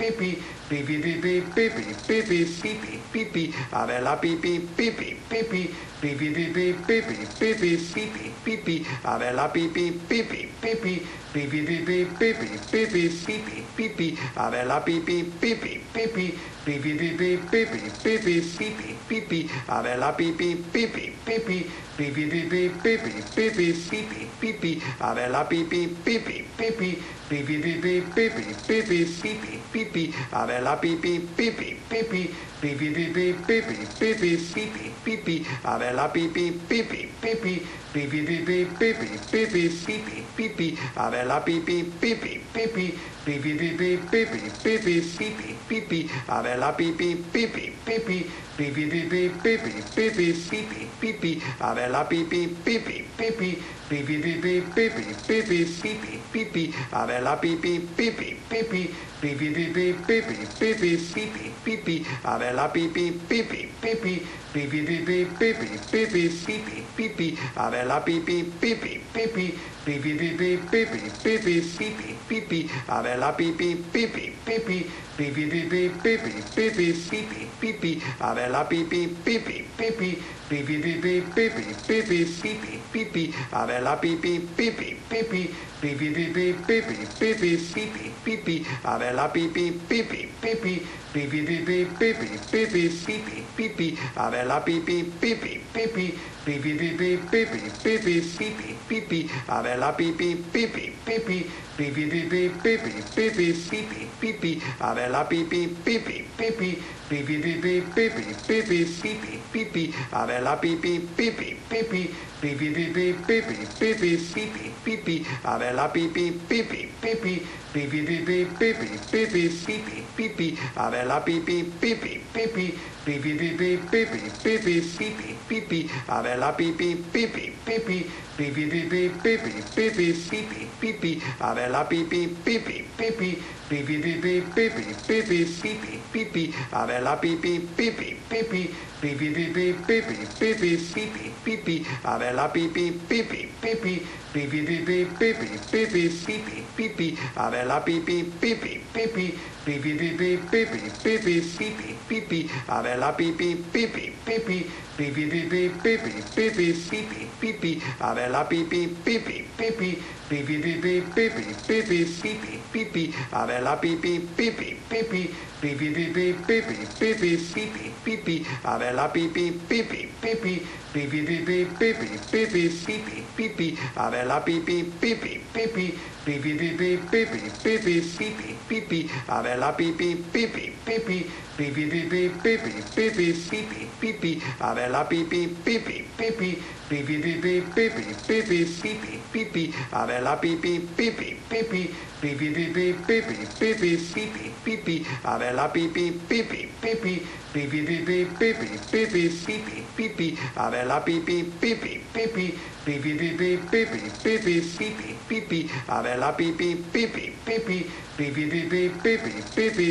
pipi pipi pipi pipi pipi pipi pipi a ver la pipi pipi pipi pipi pipi pipi pipi pipi pipi a ver la pipi pipi pipi pipi pipi pipi pipi pipi pipi a ver la pipi pipi pipi pipi pipi pipi pipi pipi pipi a ver la pipi pipi pipi pipi pipi pipi pipi pipi pipi a ver la pipi pipi pipi pipi pipi pipi pipi pipi pipi a ver la pipi pipi pipi pipi pipi pipi pipi pipi pipi a ver la pipi pipi pipi pipi pipi pipi pipi pipi pipi a ver la pipi pipi pipi pipi pipi pipi pipi pipi pipi a ver la pipi pipi pipi pipi pipi pipi pipi pipi pipi a ver la pipi pipi pipi pipi pipi pipi pipi pipi pipi a ver la pipi pipi pipi pipi pipi pipi pipi pipi pipi a ver la pipi pipi pipi pipi pipi pipi pipi pipi pipi a ver la pipi pipi pipi pipi pipi pipi pipi pipi pipi a ver la pipi pipi pipi pipi pipi pipi pipi pipi pipi a ver la pipi pipi pipi pipi pipi pipi pipi pipi pipi a ver la pipi pipi pipi pipi pipi pipi pipi pipi pipi a ver la pipi pipi pipi pipi pipi pipi pipi pipi pipi a ver la pipi pipi pipi pipi pipi pipi pipi pipi pipi a ver la pipi pipi pipi pipi pipi pipi pipi pipi pipi a ver la pipi pipi pipi pipi pipi pipi pipi pipi pipi a ver la pipi pipi pipi pipi pipi pipi pipi pipi pipi a ver la pipi pipi pipi pipi, pipi, pipi, pipi, pipi, pipi, a ver la pipi, pipi, pipi, pipi, pipi, pipi, pipi, pipi, pipi, a ver la pipi, pipi, pipi, pipi, pipi, pipi, pipi, pipi, pipi, a ver la pipi, pipi, pipi, pipi, pipi, pipi, pipi, pipi, pipi, a ver la pipi, pipi, pipi, pipi, pipi, pipi, pipi, pipi, pipi, a ver la pipi, pipi, pipi, pipi, pipi, pipi, pipi, pipi, pipi, a ver la pipi, pipi, pipi, pipi, pipi, pipi, pipi, pipi, pipi, a ver la pipi, pipi, pipi, pipi, pipi, pipi, pipi, pipi, pipi, a ver la pipi, pipi, pipi, pipi, pipi, pipi, pipi, pipi, pipi, a ver la pipi, pipi, pipi, pipi, pipi, pipi, pipi, pipi, pipi, a ver la pipi, pipi, pipi, pipi, pipi, pipi, pipi, pipi, pipi, a ver la pipi, pipi, pipi, pipi, pipi, pipi, pipi, pipi, pipi, a ver la pipi, pipi, pipi, pipi, pipi, pipi, pipi, pipi, pipi, a ver la pipi, pipi, pipi, pipi, pipi, pipi, pipi, pipi, pipi, a ver la pipi, pipi, pipi, pipi, pipi, pipi, pipi, pipi, pipi, a ver la pipi, pipi, pipi, pipi, pipi, pipi, pipi, pipi, pipi, a ver la pipi, pipi, pipi, pipi, pipi, pipi, pipi, pipi, pipi, a ver la pipi, pipi, pipi, pipi, pipi, pipi, pipi, pipi,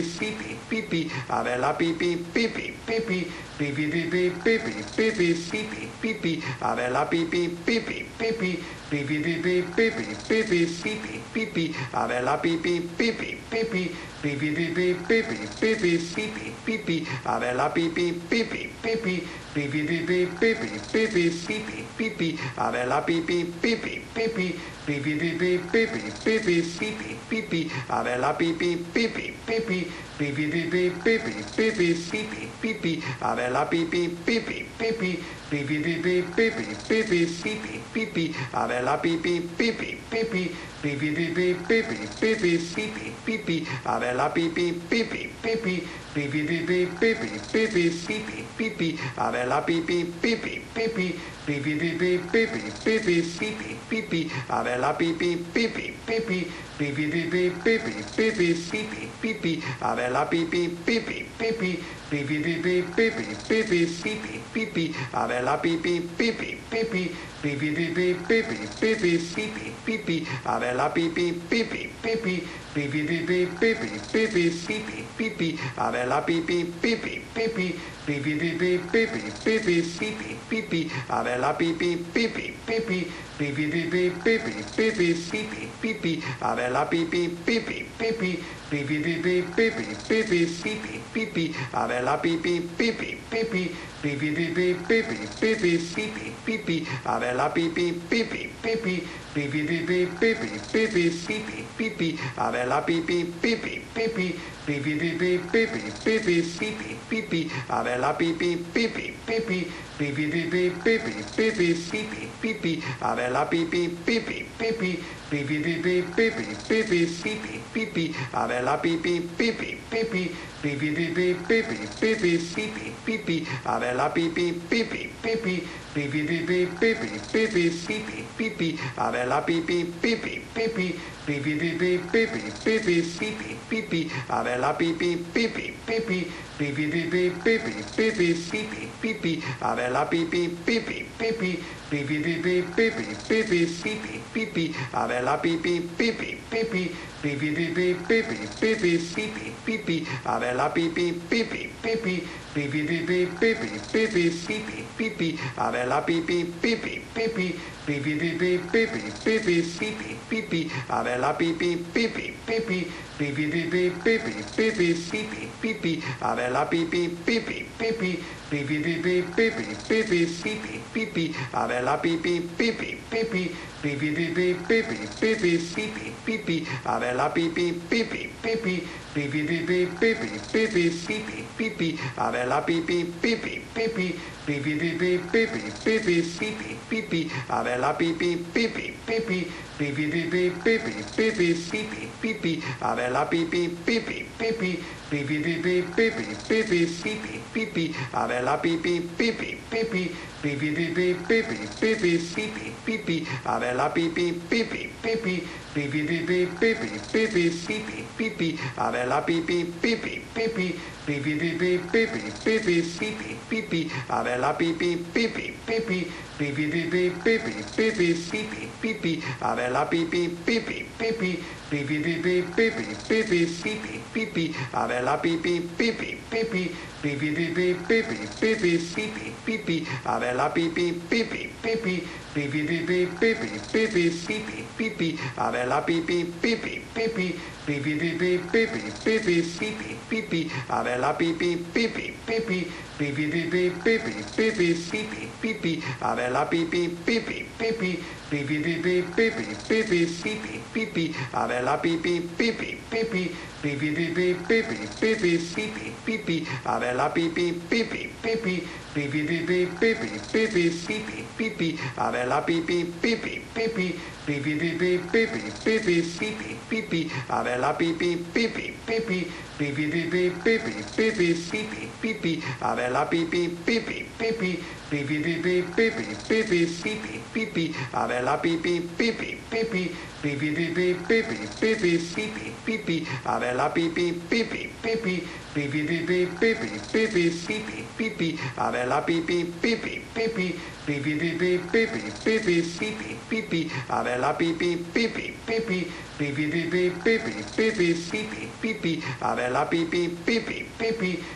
pipi, a ver la pipi, pipi, pipi, pipi, pipi, pipi, pipi, pipi, pipi, a ver la pipi, pipi, pipi, pipi, pipi, pipi, pipi, pipi, pipi, a ver la pipi, pipi, pipi, pipi, pipi, pipi, pipi, pipi, pipi, a ver la pipi, pipi, pipi, pipi, pipi, pipi, pipi, pipi, pipi, a ver la pipi, pipi, pipi, pipi, pipi, pipi, pipi, pipi, pipi, a ver la pipi, pipi, pipi, pipi, pipi, pipi, pipi, pipi, pipi, a ver la pipi, pipi, pipi, pipi, pipi, pipi, pipi, pipi, pipi, a ver la pipi, pipi, pipi, pipi, pipi, pipi, pipi, pipi, pipi, a ver la pipi, pipi, pipi, pipi, pipi, pipi, pipi, pipi, pipi, a ver la pipi, pipi, pipi, pipi, pipi, pipi, pipi, pipi, pipi, a ver la pipi, pipi, pipi, pipi, pipi, pipi, pipi, pipi, pipi, a ver la pipi, pipi, pipi, pipi, pipi, pipi, pipi, pipi, pipi, a ver la pipi, pipi, pipi, pipi, pipi, pipi, pipi, pipi, pipi, a ver la pipi, pipi, pipi, pipi, pipi, pipi, pipi, pipi, pipi, a ver la pipi, pipi, pipi, pipi, pipi, pipi, pipi, pipi, pipi, a ver la pipi, pipi, pipi, pipi, pipi, pipi, pipi, pipi, pipi, a ver la pipi, pipi, pipi, pipi, pipi, pipi, pipi, pipi, pipi, a ver la pipi, pipi, pipi, pipi, pipi, pipi, pipi, pipi, pipi, a ver la pipi, pipi, pipi, pipi, pipi, pipi, pipi, pipi, pipi, a ver la pipi, pipi, pipi, pipi, pipi, pipi, pipi, pipi, pipi, a ver la pipi, pipi, pipi, pipi, pipi, pipi, pipi, pipi, pipi, a ver la pipi, pipi, pipi, pipi, pipi, pipi, pipi, pipi, pipi, a ver la pipi, pipi, pipi, pipi, pipi, pipi, pipi, pipi, pipi, a ver la pipi, pipi, pipi, pipi, pipi, pipi, pipi, pipi, pipi, a ver la pipi, pipi, pipi, pipi, pipi, pipi, pipi, pipi, pipi, a ver la pipi, pipi, pipi, pipi, pipi, pipi, pipi, pipi, pipi, a ver la pipi, pipi, pipi, pipi, pipi, pipi, pipi, pipi, pipi, a ver la pipi, pipi, pipi, pipi, pipi, pipi, pipi, pipi, pipi, a ver la pipi, pipi, pipi, pipi, pipi, pipi, pipi, pipi, pipi, a ver la pipi, pipi, pipi, pipi, pipi, pipi, pipi, pipi, pipi, a ver la pipi, pipi, pipi, pipi, pipi, pipi, pipi, pipi, pipi, a ver la pipi, pipi, pipi, pipi, pipi, pipi, pipi, pipi, pipi, a ver la pipi, pipi, pipi, pipi, pipi, pipi, pipi, pipi, pipi, a ver la pipi, pipi, pipi, pipi, pipi, pipi, pipi, pipi, pipi, a ver la pipi, pipi, pipi, pipi, pipi, pipi, pipi, pipi, pipi, a ver la pipi, pipi, pipi, pipi, pipi, pipi, pipi, pipi, pipi, a ver la pipi, pipi, pipi, pipi, pipi, pipi, pipi, pipi, pipi, a ver la pipi, pipi, pipi, pipi, pipi, pipi, pipi, pipi, pipi, a ver la pipi, pipi, pipi, pipi, pipi, pipi, pipi, pipi, pipi, a ver la pipi, pipi, pipi, pipi, pipi, pipi, pipi, pipi, pipi, a ver la pipi, pipi, pipi, pipi, pipi, pipi, pipi, pipi, pipi, a ver la pipi, pipi, pipi, pipi, pipi, pipi, pipi, pipi, pipi, a ver la pipi, pipi, pipi, pipi, pipi, pipi, pipi, pipi, pipi, a ver la pipi, pipi, pipi, pipi, pipi, pipi, pipi, pipi, pipi, a ver la pipi, pipi, pipi, pipi, pipi, pipi, pipi, pipi, pipi, a ver la pipi, pipi, pipi, pipi, pipi, pipi, pipi, pipi, pipi, a ver la pipi, pipi, pipi, pipi, pipi, pipi, pipi, pipi, pipi, a ver la pipi, pipi, pipi, pipi, pipi, pipi, pipi, pipi, pipi, a ver la pipi, pipi, pipi, pipi, pipi, pipi, pipi, pipi, pipi, a ver la pipi, pipi, pipi, pipi, pipi, pipi, pipi, pipi, pipi, a ver la pipi, pipi, pipi, pipi, pipi, pipi, pipi, pipi, pipi, a ver la pipi, pipi, pipi, pipi, pipi, pipi, pipi, pipi, pipi, a ver la pipi, pipi, pipi, pipi, pipi, pipi, pipi, pipi, pipi, a ver la pipi, pipi, pipi, pipi, pipi, pipi, pipi, pipi, pipi, a ver la pipi, pipi, pipi, pipi,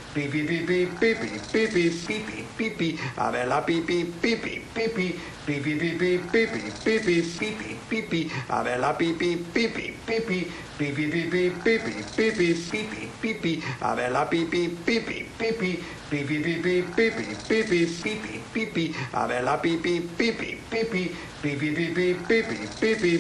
pipi, pipi, pipi, pipi, pipi, a ver la pipi, pipi, pipi, pipi, pipi, pipi, pipi, pipi, pipi, a ver la pipi, pipi, pipi, pipi, pipi, pipi, pipi, pipi, pipi, a ver la pipi, pipi, pipi, pipi, pipi, pipi, pipi, pipi, pipi, a ver la pipi, pipi, pipi, pipi, pipi, pipi, pipi,